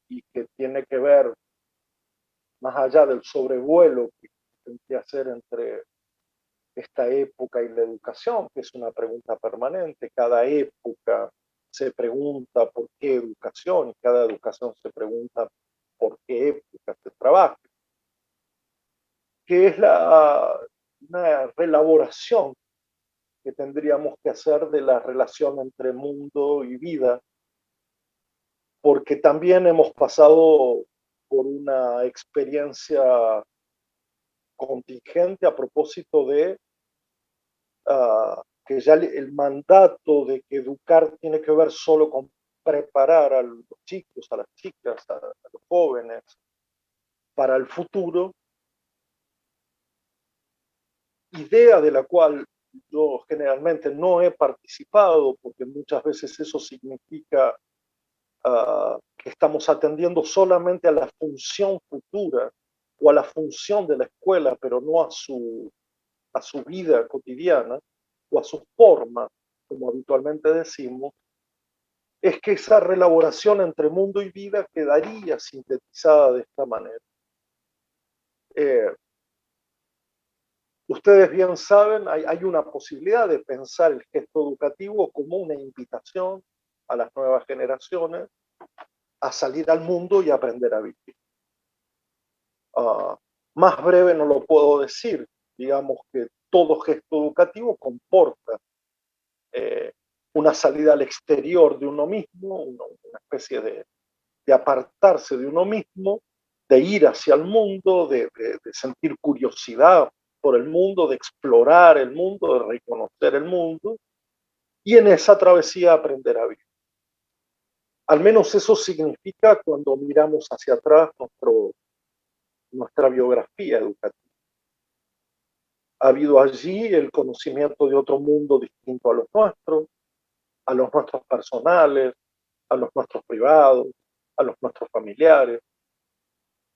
Speaker 2: y que tiene que ver más allá del sobrevuelo que intenté hacer entre esta época y la educación, que es una pregunta permanente. Cada época se pregunta por qué educación y cada educación se pregunta por qué época se trabaja, que es una reelaboración que tendríamos que hacer de la relación entre mundo y vida, porque también hemos pasado por una experiencia contingente a propósito de que ya el mandato de que educar tiene que ver solo con preparar a los chicos, a las chicas, a los jóvenes para el futuro, idea de la cual yo generalmente no he participado, porque muchas veces eso significa que estamos atendiendo solamente a la función futura o a la función de la escuela, pero no a su vida cotidiana o a su forma, como habitualmente decimos, es que esa relaboración entre mundo y vida quedaría sintetizada de esta manera. Eh, Ustedes bien saben, hay una posibilidad de pensar el gesto educativo como una invitación a las nuevas generaciones a salir al mundo y aprender a vivir. Más breve no lo puedo decir. Digamos que todo gesto educativo comporta eh, una salida al exterior de uno mismo, una especie de apartarse de uno mismo, de ir hacia el mundo, de sentir curiosidad por el mundo, de explorar el mundo, de reconocer el mundo, y en esa travesía aprender a vivir. Al menos eso significa cuando miramos hacia atrás nuestra biografía educativa. Ha habido allí el conocimiento de otro mundo distinto a los nuestros personales, a los nuestros privados, a los nuestros familiares.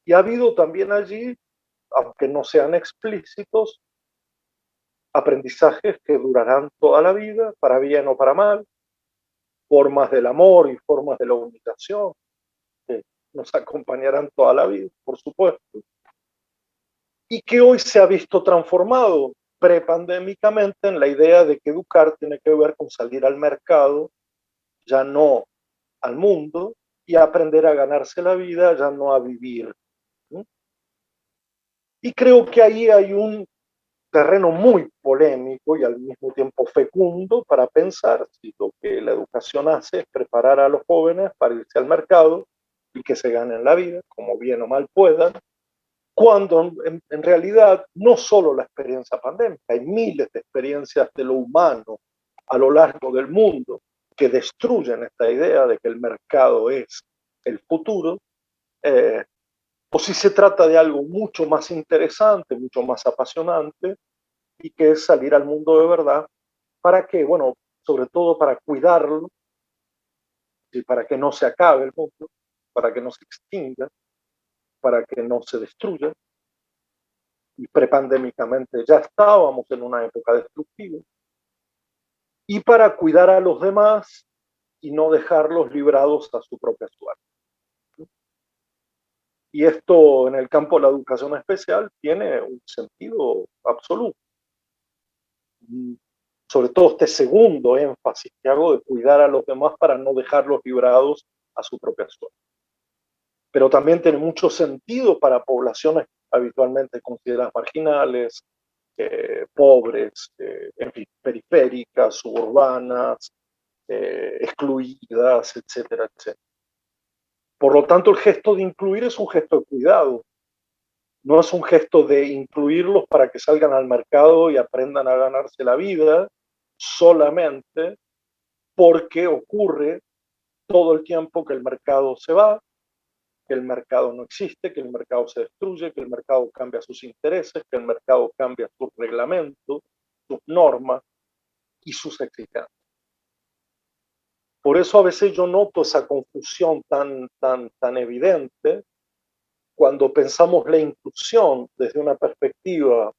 Speaker 2: Y ha habido también allí, aunque no sean explícitos, aprendizajes que durarán toda la vida, para bien o para mal, formas del amor y formas de la humillación, que nos acompañarán toda la vida, por supuesto, y que hoy se ha visto transformado prepandémicamente en la idea de que educar tiene que ver con salir al mercado, ya no al mundo, y aprender a ganarse la vida, ya no a vivir. ¿Sí? Y creo que ahí hay un terreno muy polémico y al mismo tiempo fecundo para pensar si lo que la educación hace es preparar a los jóvenes para irse al mercado y que se ganen la vida, como bien o mal puedan, cuando en realidad no solo la experiencia pandémica, hay miles de experiencias de lo humano a lo largo del mundo que destruyen esta idea de que el mercado es el futuro, eh, o si se trata de algo mucho más interesante, mucho más apasionante, y que es salir al mundo de verdad, para que, bueno, sobre todo para cuidarlo y para que no se acabe el mundo, para que no se extinga, para que no se destruya. Y prepandémicamente ya estábamos en una época destructiva. Y para cuidar a los demás y no dejarlos librados a su propia suerte. Y esto en el campo de la educación especial tiene un sentido absoluto. Sobre todo este segundo énfasis que hago de cuidar a los demás para no dejarlos librados a su propia suerte. Pero también tiene mucho sentido para poblaciones habitualmente consideradas marginales, pobres, en fin, periféricas, suburbanas, excluidas, etcétera, etcétera. Por lo tanto, el gesto de incluir es un gesto de cuidado, no es un gesto de incluirlos para que salgan al mercado y aprendan a ganarse la vida solamente porque ocurre todo el tiempo que el mercado se va, que el mercado no existe, que el mercado se destruye, que el mercado cambia sus intereses, que el mercado cambia sus reglamentos, sus normas y sus exigencias. Por eso a veces yo noto esa confusión tan evidente cuando pensamos la inclusión desde una perspectiva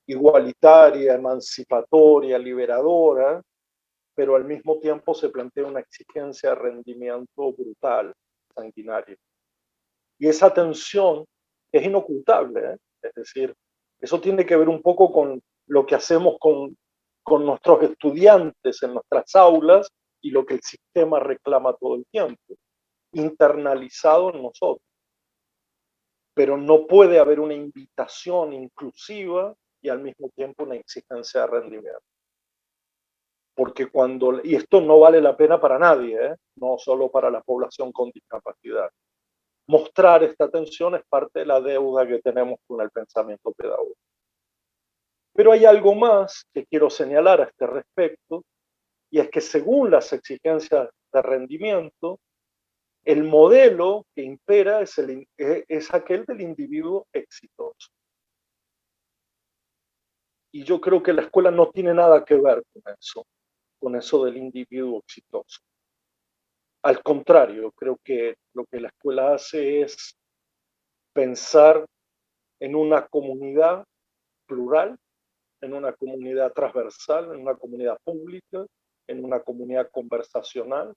Speaker 2: igualitaria, emancipatoria, liberadora, pero al mismo tiempo se plantea una exigencia de rendimiento brutal, sanguinaria. Y esa tensión es inocultable, ¿eh? Es decir, eso tiene que ver un poco con lo que hacemos con nuestros estudiantes en nuestras aulas y lo que el sistema reclama todo el tiempo, internalizado en nosotros. Pero no puede haber una invitación inclusiva y al mismo tiempo una exigencia de rendimiento. Porque y esto no vale la pena para nadie, ¿eh? No solo para la población con discapacidad. Mostrar esta tensión es parte de la deuda que tenemos con el pensamiento pedagógico. Pero hay algo más que quiero señalar a este respecto, y es que según las exigencias de rendimiento, el modelo que impera es aquel del individuo exitoso. Y yo creo que la escuela no tiene nada que ver con eso del individuo exitoso. Al contrario, creo que lo que la escuela hace es pensar en una comunidad plural, en una comunidad transversal, en una comunidad pública, en una comunidad conversacional,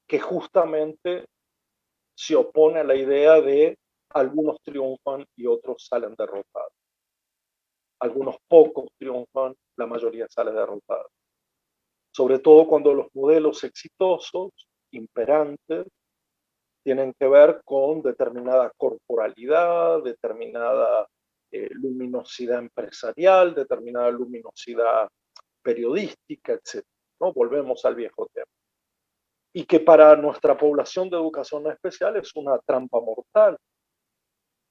Speaker 2: que justamente se opone a la idea de algunos triunfan y otros salen derrotados. Algunos pocos triunfan, la mayoría sale derrotada. Sobre todo cuando los modelos exitosos, imperantes, tienen que ver con determinada corporalidad, determinada luminosidad empresarial, determinada luminosidad periodística, etc. ¿No? Volvemos al viejo tema. Y que para nuestra población de educación especial es una trampa mortal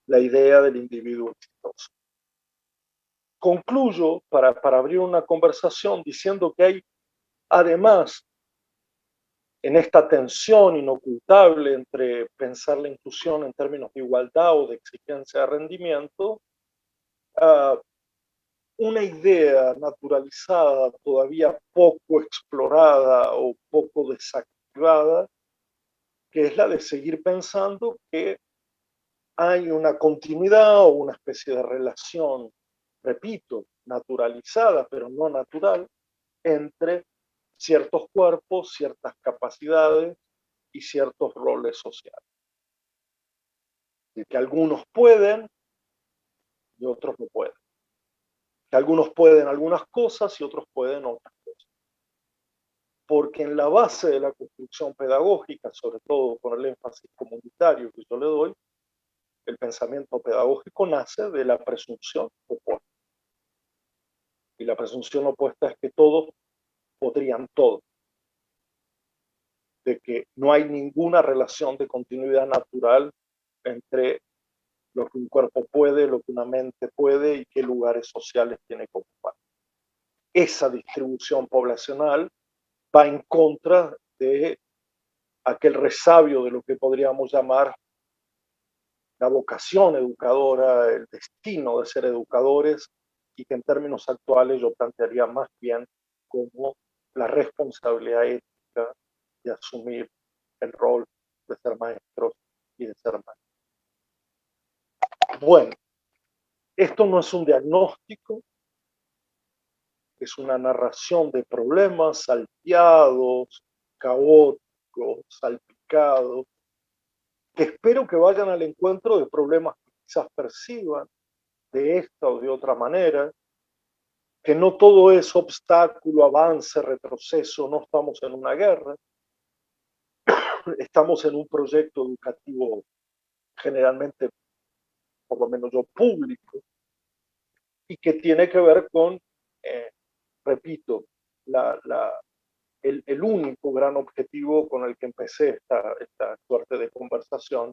Speaker 2: la idea del individuo exitoso. Concluyo para abrir una conversación diciendo que hay, además, en esta tensión inocultable entre pensar la inclusión en términos de igualdad o de exigencia de rendimiento, una idea naturalizada, todavía poco explorada o poco desactivada, que es la de seguir pensando que hay una continuidad o una especie de relación, repito, naturalizada, pero no natural, entre ciertos cuerpos, ciertas capacidades y ciertos roles sociales. Y que algunos pueden y otros no pueden. Que algunos pueden algunas cosas y otros pueden otras cosas. Porque en la base de la construcción pedagógica, sobre todo con el énfasis comunitario que yo le doy, el pensamiento pedagógico nace de la presunción opuesta. Y la presunción opuesta es que todos podrían todo. De que no hay ninguna relación de continuidad natural entre lo que un cuerpo puede, lo que una mente puede y qué lugares sociales tiene que ocupar. Esa distribución poblacional va en contra de aquel resabio de lo que podríamos llamar la vocación educadora, el destino de ser educadores, y que en términos actuales yo plantearía más bien como la responsabilidad ética de asumir el rol de ser maestros y de ser maestros. Bueno, esto no es un diagnóstico, es una narración de problemas salteados, caóticos, salpicados, que espero que vayan al encuentro de problemas que quizás perciban de esta o de otra manera, que no todo es obstáculo, avance, retroceso, no estamos en una guerra, estamos en un proyecto educativo generalmente, por lo menos yo, público, y que tiene que ver con, repito, el único gran objetivo con el que empecé esta suerte de conversación,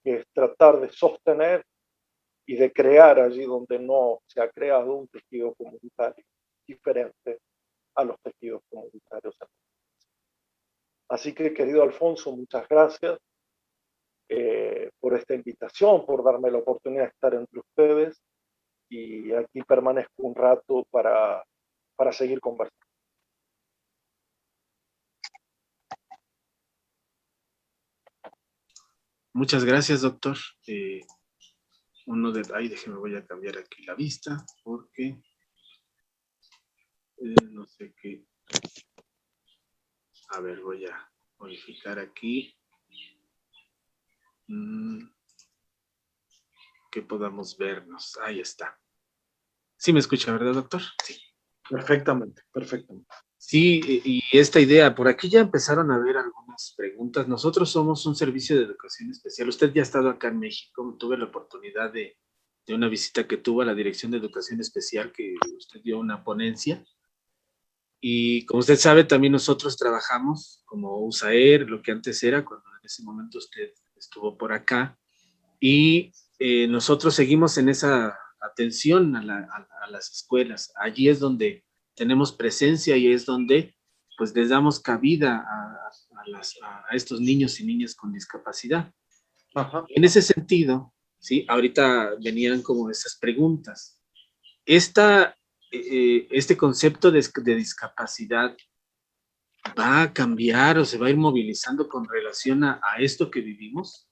Speaker 2: que es tratar de sostener y de crear allí donde no se ha creado un tejido comunitario diferente a los tejidos comunitarios. Así que, querido Alfonso, muchas gracias por esta invitación, por darme la oportunidad de estar entre ustedes, y aquí permanezco un rato para seguir conversando.
Speaker 1: Muchas gracias, doctor. Déjeme, voy a cambiar aquí la vista porque no sé qué. A ver, voy a modificar aquí. Que podamos vernos. Ahí está. Sí me escucha, ¿verdad, doctor? Sí.
Speaker 2: Perfectamente, perfectamente.
Speaker 1: Sí, y esta idea, por aquí ya empezaron a ver algunas preguntas. Nosotros somos un servicio de educación especial. Usted ya ha estado acá en México. Tuve la oportunidad de una visita que tuvo a la Dirección de Educación Especial, que usted dio una ponencia. Y como usted sabe, también nosotros trabajamos como USAER, lo que antes era, cuando en ese momento usted estuvo por acá. Y nosotros seguimos en esa atención a las escuelas. Allí es donde tenemos presencia y es donde pues les damos cabida a estos niños y niñas con discapacidad.
Speaker 2: Ajá.
Speaker 1: En ese sentido, ¿sí? Ahorita venían como esas preguntas. Este concepto de discapacidad va a cambiar o se va a ir movilizando con relación a esto que vivimos.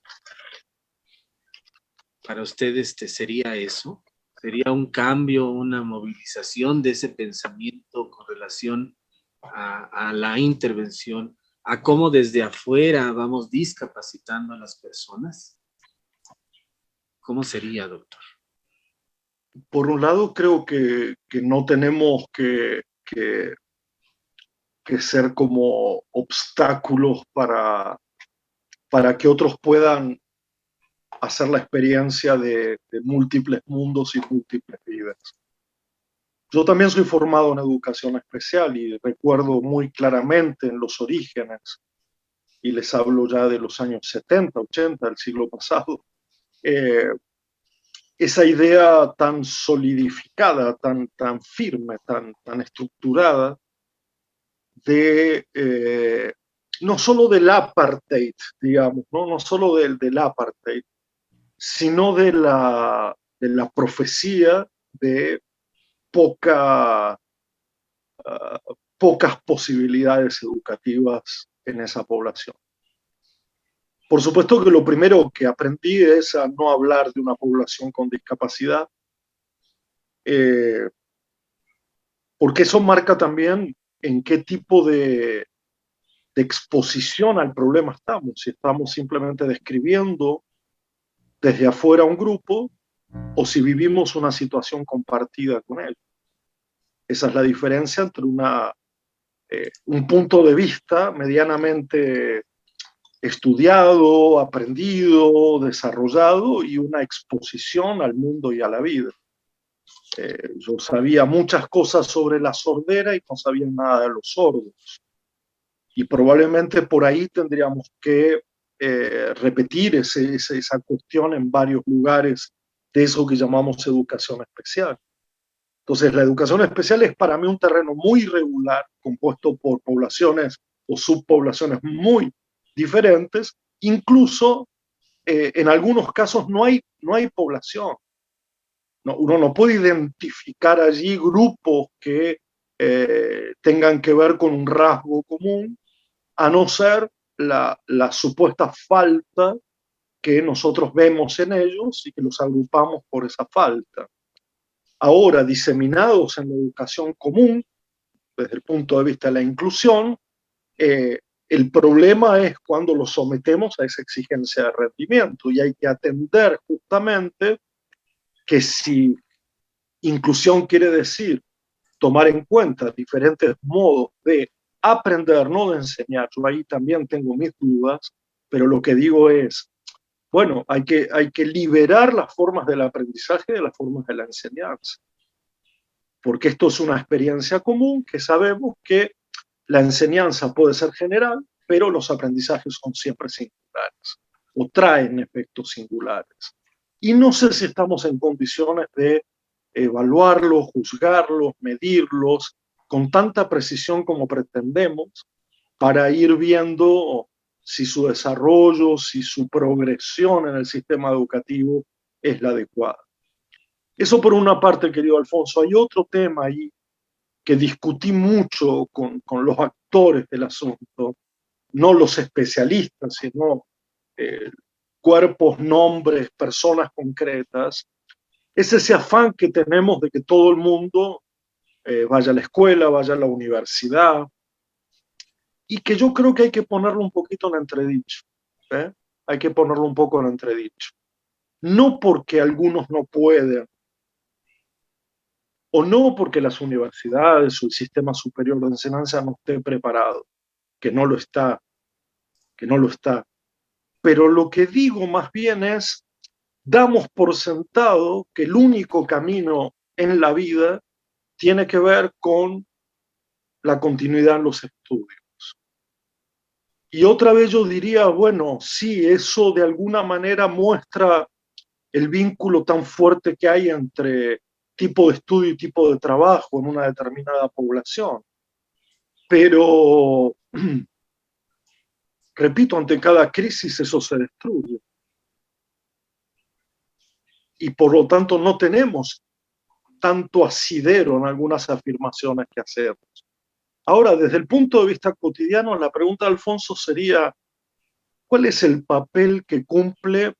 Speaker 1: ¿Para ustedes sería eso? ¿Sería un cambio, una movilización de ese pensamiento con relación a la intervención, a cómo desde afuera vamos discapacitando a las personas? ¿Cómo sería, doctor?
Speaker 2: Por un lado, creo que no tenemos que ser como obstáculos para que otros puedan hacer la experiencia de múltiples mundos y múltiples vidas. Yo también soy formado en educación especial y recuerdo muy claramente en los orígenes, y les hablo ya de los años 70, 80 del siglo pasado, esa idea tan solidificada, tan firme, tan estructurada de no solo del apartheid, digamos, no solo del apartheid, sino de la profecía de pocas posibilidades educativas en esa población. Por supuesto que lo primero que aprendí es a no hablar de una población con discapacidad, porque eso marca también en qué tipo de exposición al problema estamos. Si estamos simplemente describiendo desde afuera un grupo o si vivimos una situación compartida con él. Esa es la diferencia entre un punto de vista medianamente estudiado, aprendido, desarrollado y una exposición al mundo y a la vida. Yo sabía muchas cosas sobre la sordera y no sabía nada de los sordos. Y probablemente por ahí tendríamos que repetir esa cuestión en varios lugares de eso que llamamos educación especial. Entonces, la educación especial es para mí un terreno muy irregular, compuesto por poblaciones o subpoblaciones muy diferentes. Incluso en algunos casos no hay población. Uno no puede identificar allí grupos que tengan que ver con un rasgo común, a no ser la supuesta falta que nosotros vemos en ellos y que los agrupamos por esa falta. Ahora, diseminados en la educación común, desde el punto de vista de la inclusión, El problema es cuando los sometemos a esa exigencia de rendimiento y hay que atender justamente que si inclusión quiere decir tomar en cuenta diferentes modos de aprender, no de enseñar. Yo ahí también tengo mis dudas, pero lo que digo es, bueno, hay que liberar las formas del aprendizaje de las formas de la enseñanza, porque esto es una experiencia común que sabemos que la enseñanza puede ser general, pero los aprendizajes son siempre singulares o traen efectos singulares. Y no sé si estamos en condiciones de evaluarlos, juzgarlos, medirlos con tanta precisión como pretendemos para ir viendo si su desarrollo, si su progresión en el sistema educativo es la adecuada. Eso por una parte, querido Alfonso. Hay otro tema ahí que discutí mucho con los actores del asunto, no los especialistas, sino eh, cuerpos, nombres, personas concretas. Es ese afán que tenemos de que todo el mundo vaya a la escuela, vaya a la universidad, y que yo creo que hay que ponerlo un poquito en entredicho. ¿Eh? Hay que ponerlo un poco en entredicho. No porque algunos no puedan, o no porque las universidades o el sistema superior de enseñanza no esté preparado, que no lo está, que no lo está. Pero lo que digo más bien es, damos por sentado que el único camino en la vida tiene que ver con la continuidad en los estudios. Y otra vez yo diría, bueno, sí, eso de alguna manera muestra el vínculo tan fuerte que hay entre tipo de estudio y tipo de trabajo en una determinada población. Pero, repito, ante cada crisis eso se destruye. Y por lo tanto no tenemos tanto asidero en algunas afirmaciones que hacemos. Ahora, desde el punto de vista cotidiano, la pregunta de Alfonso sería, ¿cuál es el papel que cumple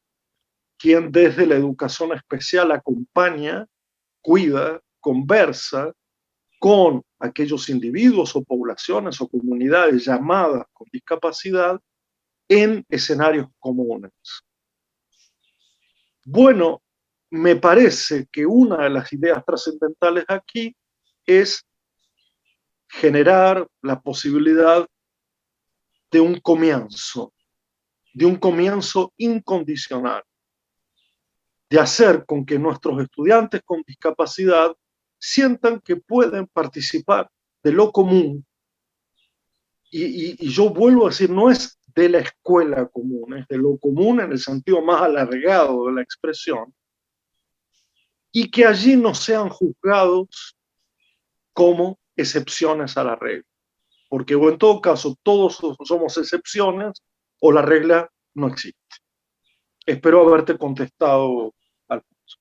Speaker 2: quien desde la educación especial acompaña, cuida, conversa con aquellos individuos o poblaciones o comunidades llamadas con discapacidad en escenarios comunes? Bueno, me parece que una de las ideas trascendentales aquí es generar la posibilidad de un comienzo incondicional, de hacer con que nuestros estudiantes con discapacidad sientan que pueden participar de lo común. Y yo vuelvo a decir, no es de la escuela común, es de lo común en el sentido más alargado de la expresión, y que allí no sean juzgados como excepciones a la regla. Porque o en todo caso todos somos excepciones o la regla no existe. Espero haberte contestado, Alfonso.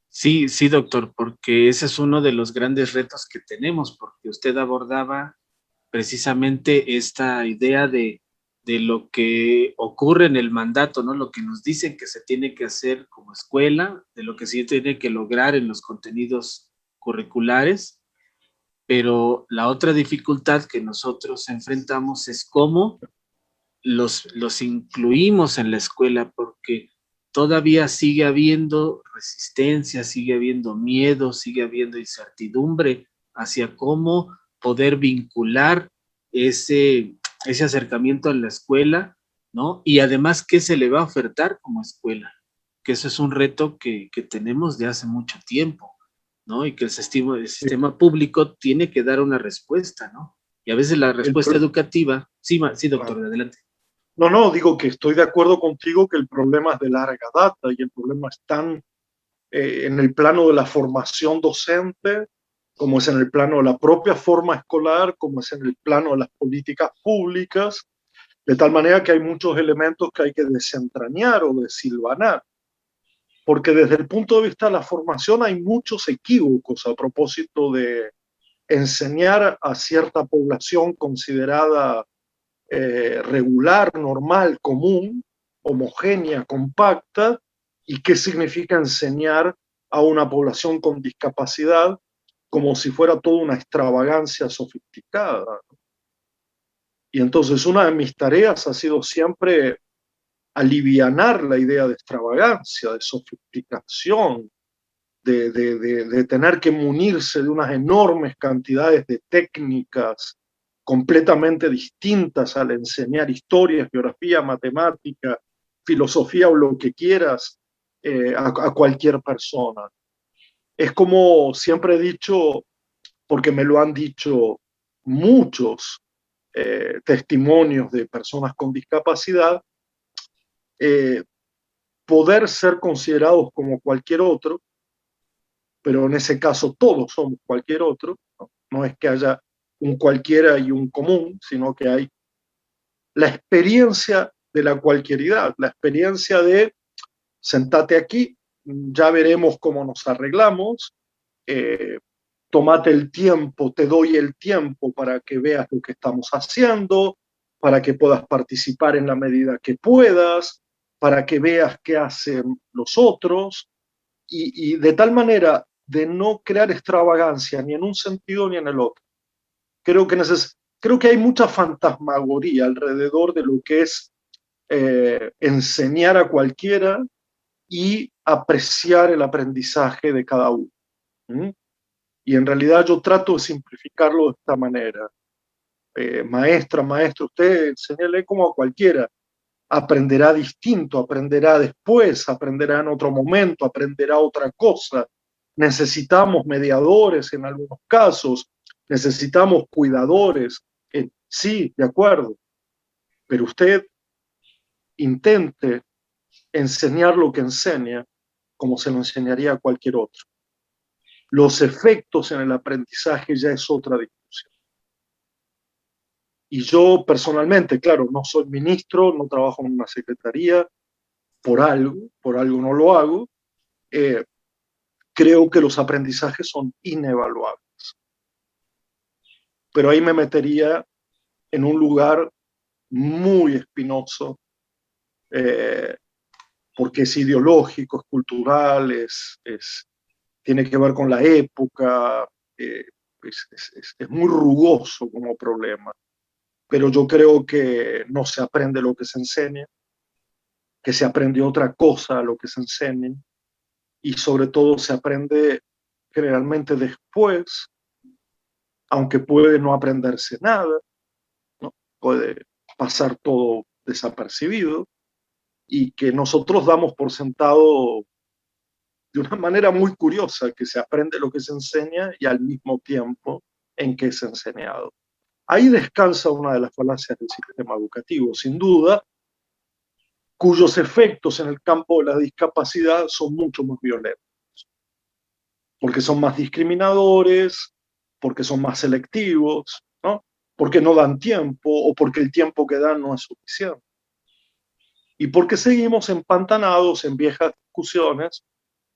Speaker 1: Sí, sí, doctor, porque ese es uno de los grandes retos que tenemos, porque usted abordaba precisamente esta idea de lo que ocurre en el mandato, ¿no? Lo que nos dicen que se tiene que hacer como escuela, de lo que se tiene que lograr en los contenidos curriculares, pero la otra dificultad que nosotros enfrentamos es cómo los incluimos en la escuela, porque todavía sigue habiendo resistencia, sigue habiendo miedo, sigue habiendo incertidumbre hacia cómo poder vincular ese acercamiento a la escuela, ¿no? Y además, ¿qué se le va a ofertar como escuela? Que eso es un reto que tenemos de hace mucho tiempo, ¿no? Y que el sistema público tiene que dar una respuesta, ¿no? Y a veces la
Speaker 2: El,
Speaker 1: respuesta educativa, sí, sí, doctor, adelante.
Speaker 2: no, no, digo que estoy de acuerdo contigo que el problema es de larga data y el problema está en el plano de la formación docente, como es en el plano de la propia forma escolar, como es en el plano de las políticas públicas, de tal manera que hay muchos elementos que hay que desentrañar o desilvanar, porque desde el punto de vista de la formación hay muchos equívocos a propósito de enseñar a cierta población considerada regular, normal, común, homogénea, compacta, y qué significa enseñar a una población con discapacidad como si fuera toda una extravagancia sofisticada. Y entonces una de mis tareas ha sido siempre alivianar la idea de extravagancia, de sofisticación, de tener que munirse de unas enormes cantidades de técnicas completamente distintas al enseñar historia, geografía, matemática, filosofía o lo que quieras a cualquier persona. Es como siempre he dicho, porque me lo han dicho muchos testimonios de personas con discapacidad, eh, poder ser considerados como cualquier otro, pero en ese caso todos somos cualquier otro, ¿no? No es que haya un cualquiera y un común, sino que hay la experiencia de la cualquieridad, la experiencia de sentate aquí, ya veremos cómo nos arreglamos, eh, tomate el tiempo, te doy el tiempo para que veas lo que estamos haciendo, para que puedas participar en la medida que puedas, para que veas qué hacen los otros, y de tal manera de no crear extravagancia ni en un sentido ni en el otro. Creo que hay mucha fantasmagoría alrededor de lo que es enseñar a cualquiera y apreciar el aprendizaje de cada uno. ¿Mm? Y en realidad yo trato de simplificarlo de esta manera. Maestra, maestro, usted enséñele como a cualquiera. Aprenderá distinto, aprenderá después, aprenderá en otro momento, aprenderá otra cosa. Necesitamos mediadores en algunos casos, necesitamos cuidadores. Sí, de acuerdo, pero usted intente enseñar lo que enseña como se lo enseñaría a cualquier otro. Los efectos en el aprendizaje ya es otra discusión. Y yo personalmente, claro, no soy ministro, no trabajo en una secretaría, por algo no lo hago, creo que los aprendizajes son inevaluables. Pero ahí me metería en un lugar muy espinoso, porque es ideológico, es cultural, tiene que ver con la época, es muy rugoso como problema. Pero yo creo que no se aprende lo que se enseña, que se aprende otra cosa a lo que se enseña, y sobre todo se aprende generalmente después, aunque puede no aprenderse nada, ¿no? Puede pasar todo desapercibido, y que nosotros damos por sentado de una manera muy curiosa que se aprende lo que se enseña y al mismo tiempo en que es enseñado. Ahí descansa una de las falacias del sistema educativo, sin duda, cuyos efectos en el campo de la discapacidad son mucho más violentos, porque son más discriminadores, porque son más selectivos, ¿no? Porque no dan tiempo o porque el tiempo que dan no es suficiente. Y porque seguimos empantanados en viejas discusiones,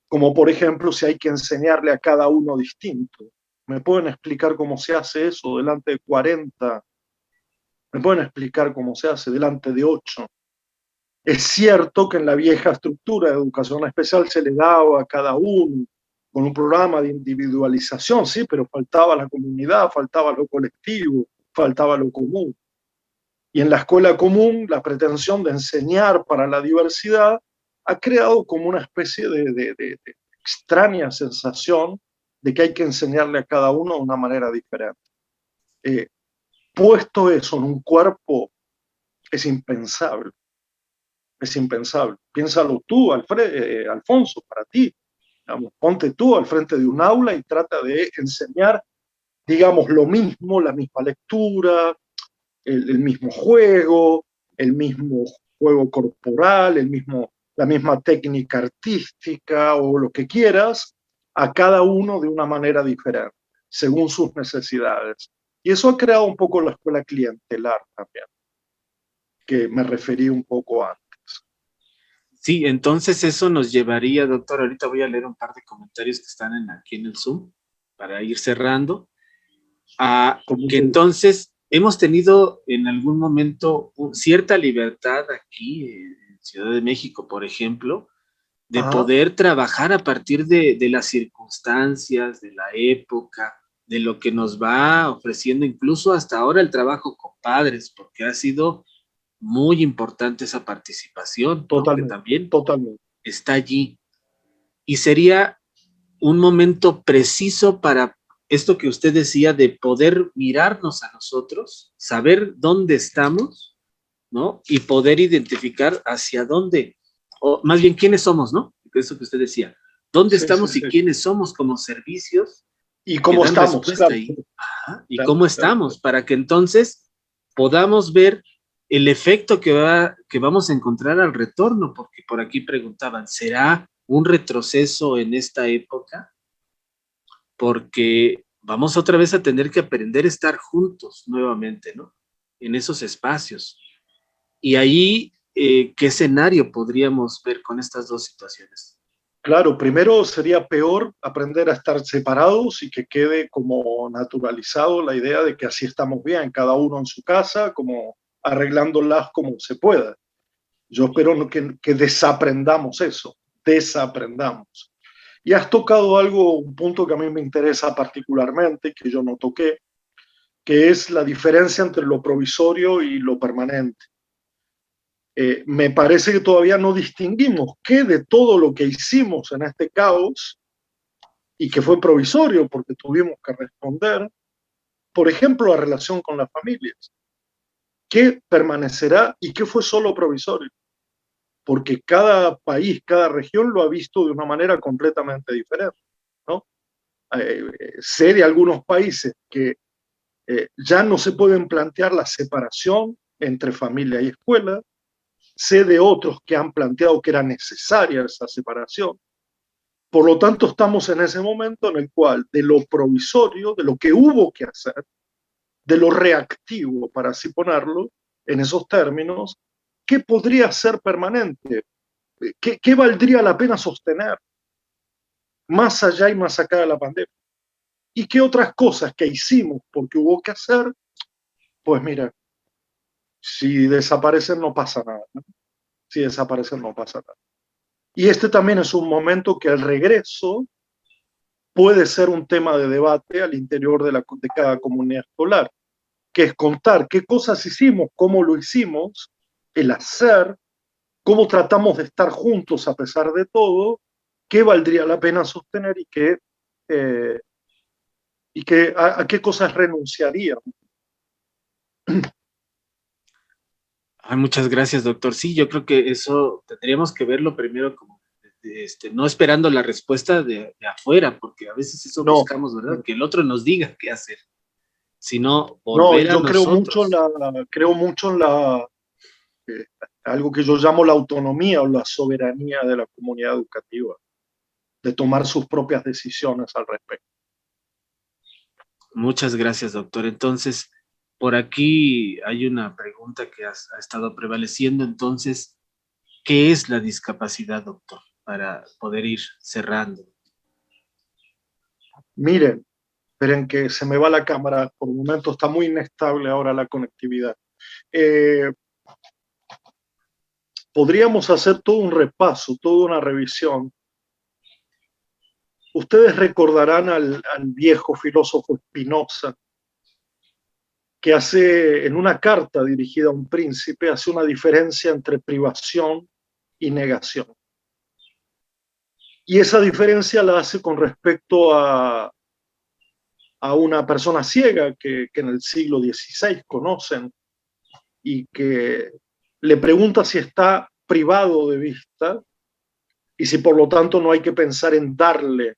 Speaker 2: como por ejemplo si hay que enseñarle a cada uno distinto. ¿Me pueden explicar cómo se hace eso delante de 40? ¿Me pueden explicar cómo se hace delante de 8? Es cierto que en la vieja estructura de educación especial se le daba a cada uno con un programa de individualización, sí, pero faltaba la comunidad, faltaba lo colectivo, faltaba lo común. Y en la escuela común, la pretensión de enseñar para la diversidad ha creado como una especie de extraña sensación de que hay que enseñarle a cada uno de una manera diferente. Puesto eso en un cuerpo, es impensable. Es impensable. Piénsalo tú, Alfonso, para ti. Digamos, ponte tú al frente de un aula y trata de enseñar, digamos, lo mismo, la misma lectura, el mismo juego corporal, la misma técnica artística o lo que quieras, a cada uno de una manera diferente, según sus necesidades. Y eso ha creado un poco la escuela clientelar también, que me referí un poco antes.
Speaker 1: Sí, entonces eso nos llevaría, doctor, ahorita voy a leer un par de comentarios que están aquí en el Zoom para ir cerrando, a que entonces hemos tenido en algún momento cierta libertad aquí en Ciudad de México, por ejemplo, de poder trabajar a partir de las circunstancias, de la época, de lo que nos va ofreciendo incluso hasta ahora el trabajo con padres, porque ha sido muy importante esa participación, ¿no? Que
Speaker 2: Totalmente,
Speaker 1: también
Speaker 2: totalmente.
Speaker 1: está allí. Y sería un momento preciso para esto que usted decía de poder mirarnos a nosotros, saber dónde estamos, ¿no? Y poder identificar hacia dónde, o más bien quiénes somos, ¿no? Eso que usted decía, dónde
Speaker 2: Sí, sí,
Speaker 1: estamos y
Speaker 2: sí.
Speaker 1: quiénes somos como servicios
Speaker 2: ¿Y
Speaker 1: que
Speaker 2: cómo
Speaker 1: dan
Speaker 2: estamos?
Speaker 1: respuesta
Speaker 2: Claro,
Speaker 1: ahí. Ajá, y
Speaker 2: claro,
Speaker 1: cómo
Speaker 2: claro.
Speaker 1: estamos, para que entonces podamos ver el efecto que vamos a encontrar al retorno, porque por aquí preguntaban, ¿será un retroceso en esta época? Porque vamos otra vez a tener que aprender a estar juntos nuevamente, ¿no? En esos espacios. Y ahí, ¿qué escenario podríamos ver con estas dos situaciones?
Speaker 2: Claro, primero sería peor aprender a estar separados y que quede como naturalizado la idea de que así estamos bien, cada uno en su casa, como arreglándolas como se pueda. Yo espero que desaprendamos eso, desaprendamos. Y has tocado algo, un punto que a mí me interesa particularmente, que yo no toqué, que es la diferencia entre lo provisorio y lo permanente. Me parece que todavía no distinguimos qué de todo lo que hicimos en este caos y que fue provisorio porque tuvimos que responder, por ejemplo, la relación con las familias, qué permanecerá y qué fue solo provisorio, porque cada país, cada región lo ha visto de una manera completamente diferente, ¿no? Sé de algunos países que ya no se pueden plantear la separación entre familia y escuela. Sé de otros que han planteado que era necesaria esa separación. Por lo tanto, estamos en ese momento en el cual de lo provisorio, de lo que hubo que hacer, de lo reactivo, para así ponerlo, en esos términos, ¿qué podría ser permanente? ¿Qué valdría la pena sostener más allá y más acá de la pandemia? ¿Y qué otras cosas que hicimos porque hubo que hacer? Pues mira, si desaparecen no pasa nada, ¿no? Si desaparecen no pasa nada. Y este también es un momento que al regreso puede ser un tema de debate al interior de cada comunidad escolar, que es contar qué cosas hicimos, cómo lo hicimos, el hacer, cómo tratamos de estar juntos a pesar de todo, qué valdría la pena sostener eh, a qué cosas renunciaríamos.
Speaker 1: Ay, muchas gracias, doctor. Sí, yo creo que eso tendríamos que verlo primero como, no esperando la respuesta de afuera, porque a veces eso
Speaker 2: No,
Speaker 1: buscamos, ¿verdad? Que el otro nos diga qué hacer, sino
Speaker 2: no, y
Speaker 1: volver a
Speaker 2: yo
Speaker 1: nosotros.
Speaker 2: creo mucho en algo que yo llamo la autonomía o la soberanía de la comunidad educativa, de tomar sus propias decisiones al respecto.
Speaker 1: Muchas gracias, doctor. Entonces, por aquí hay una pregunta que ha estado prevaleciendo. Entonces, ¿qué es la discapacidad, doctor? Para poder ir cerrando.
Speaker 2: Miren, esperen que se me va la cámara, por un momento está muy inestable ahora la conectividad. Eh, Podríamos hacer todo un repaso, toda una revisión. Ustedes recordarán al viejo filósofo Spinoza, que hace, en una carta dirigida a un príncipe, hace una diferencia entre privación y negación. Y esa diferencia la hace con respecto a una persona ciega que en el siglo XVI conocen y que le pregunta si está privado de vista y si por lo tanto no hay que pensar en darle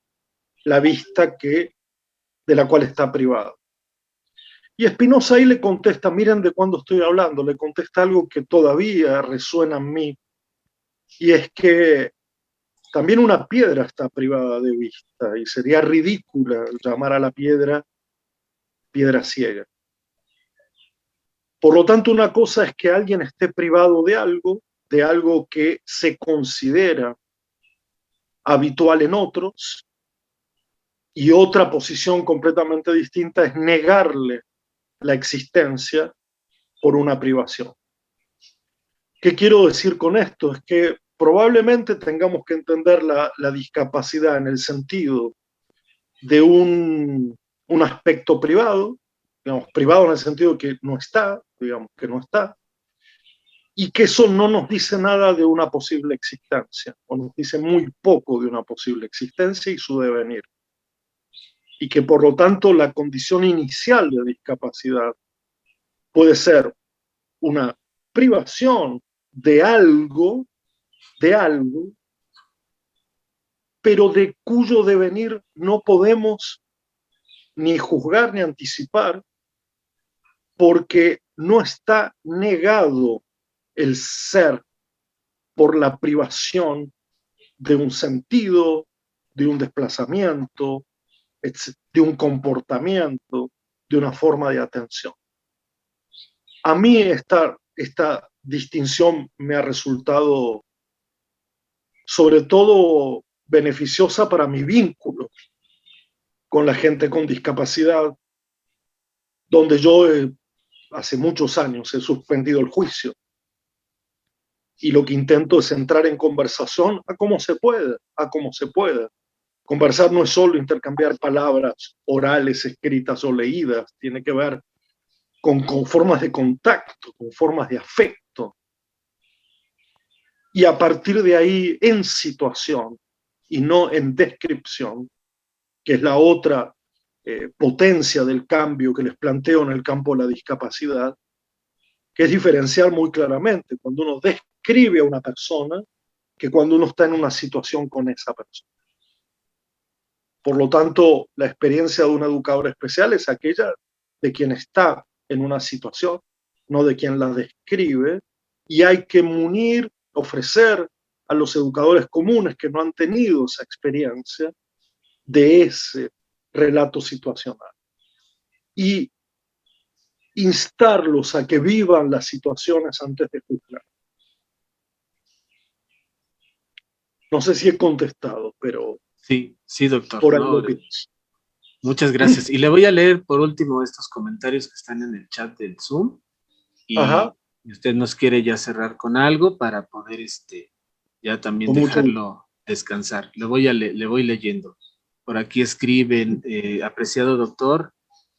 Speaker 2: la vista de la cual está privado. Y Spinoza ahí le contesta, miren de cuándo estoy hablando, le contesta algo que todavía resuena en mí, y es que también una piedra está privada de vista y sería ridícula llamar a la piedra piedra ciega. Por lo tanto, una cosa es que alguien esté privado de algo que se considera habitual en otros, y otra posición completamente distinta es negarle la existencia por una privación. ¿Qué quiero decir con esto? Es que probablemente tengamos que entender la discapacidad en el sentido de un aspecto privado digamos, privado en el sentido que no está, digamos, que no está, y que eso no nos dice nada de una posible existencia, o nos dice muy poco de una posible existencia y su devenir. Y que por lo tanto la condición inicial de discapacidad puede ser una privación de algo, pero de cuyo devenir no podemos ni juzgar ni anticipar, porque no está negado el ser por la privación de un sentido, de un desplazamiento, de un comportamiento, de una forma de atención. A mí esta distinción me ha resultado sobre todo beneficiosa para mi vínculo con la gente con discapacidad, donde yo hace muchos años he suspendido el juicio y lo que intento es entrar en conversación a cómo se puede, a cómo se pueda. Conversar no es solo intercambiar palabras orales, escritas o leídas, tiene que ver con formas de contacto, con formas de afecto. Y a partir de ahí, en situación y no en descripción, que es la otra potencia del cambio que les planteo en el campo de la discapacidad, que es diferenciar muy claramente cuando uno describe a una persona que cuando uno está en una situación con esa persona. Por lo tanto, la experiencia de un educador especial es aquella de quien está en una situación, no de quien la describe, y hay que munir, ofrecer a los educadores comunes que no han tenido esa experiencia de ese relato situacional. Y instarlos a que vivan las situaciones antes de juzgar. No sé si he contestado, pero
Speaker 1: Sí, sí, doctor.
Speaker 2: por ahí
Speaker 1: No,
Speaker 2: lo pienso.
Speaker 1: muchas gracias. Y le voy a leer por último estos comentarios que están en el chat del Zoom.
Speaker 2: Ajá,
Speaker 1: Y usted nos quiere ya cerrar con algo para poder ya también
Speaker 2: con mucho gusto.
Speaker 1: dejarlo descansar. Le voy leyendo. Por aquí escriben, apreciado doctor,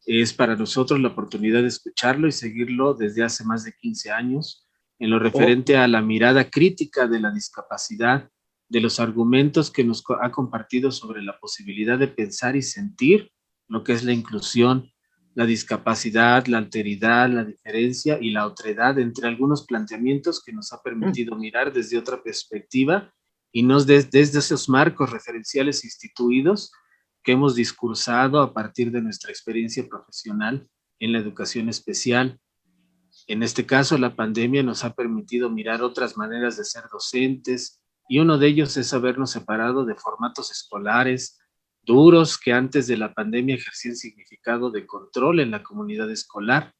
Speaker 1: es para nosotros la oportunidad de escucharlo y seguirlo desde hace más de 15 años en lo
Speaker 2: Oh,
Speaker 1: referente a la mirada crítica de la discapacidad, de los argumentos que nos ha compartido sobre la posibilidad de pensar y sentir lo que es la inclusión, la discapacidad, la alteridad, la diferencia y la otredad, entre algunos planteamientos que nos ha permitido mirar desde otra perspectiva y no desde esos marcos referenciales instituidos que hemos discursado a partir de nuestra experiencia profesional en la educación especial. En este caso, la pandemia nos ha permitido mirar otras maneras de ser docentes y uno de ellos es habernos separado de formatos escolares duros que antes de la pandemia ejercían significado de control en la comunidad escolar,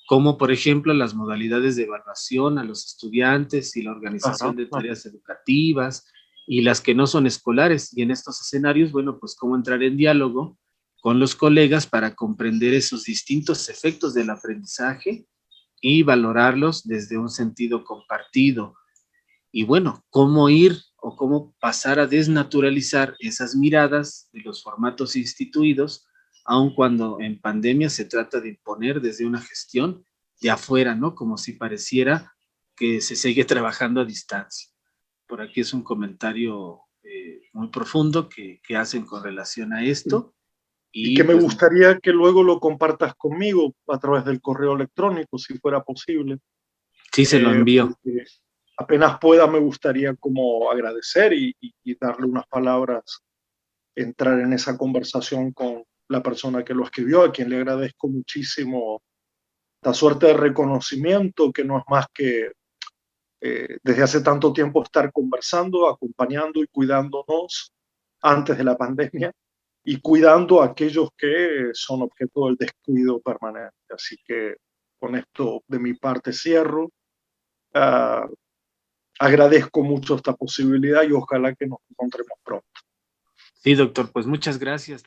Speaker 1: como por ejemplo las modalidades de evaluación a los estudiantes y la
Speaker 2: ajá,
Speaker 1: organización de
Speaker 2: ajá.
Speaker 1: tareas educativas y las que no son escolares. Y en estos escenarios, bueno, pues cómo entrar en diálogo con los colegas para comprender esos distintos efectos del aprendizaje y valorarlos desde un sentido compartido. Y bueno, cómo ir o cómo pasar a desnaturalizar esas miradas de los formatos instituidos, aun cuando en pandemia se trata de imponer desde una gestión de afuera, ¿no? Como si pareciera que se sigue trabajando a distancia. Por aquí es un comentario muy profundo que hacen con relación a esto.
Speaker 2: Y
Speaker 1: Y
Speaker 2: que me
Speaker 1: pues
Speaker 2: gustaría que luego lo compartas conmigo a través del correo electrónico, si fuera posible,
Speaker 1: sí se lo envío.
Speaker 2: porque apenas pueda me gustaría como agradecer y darle unas palabras, entrar en esa conversación con la persona que lo escribió, a quien le agradezco muchísimo esta suerte de reconocimiento que no es más que desde hace tanto tiempo estar conversando, acompañando y cuidándonos antes de la pandemia y cuidando a aquellos que son objeto del descuido permanente. Así que con esto de mi parte cierro. Uh, agradezco mucho esta posibilidad y ojalá que nos encontremos pronto.
Speaker 1: Sí, doctor, pues muchas gracias.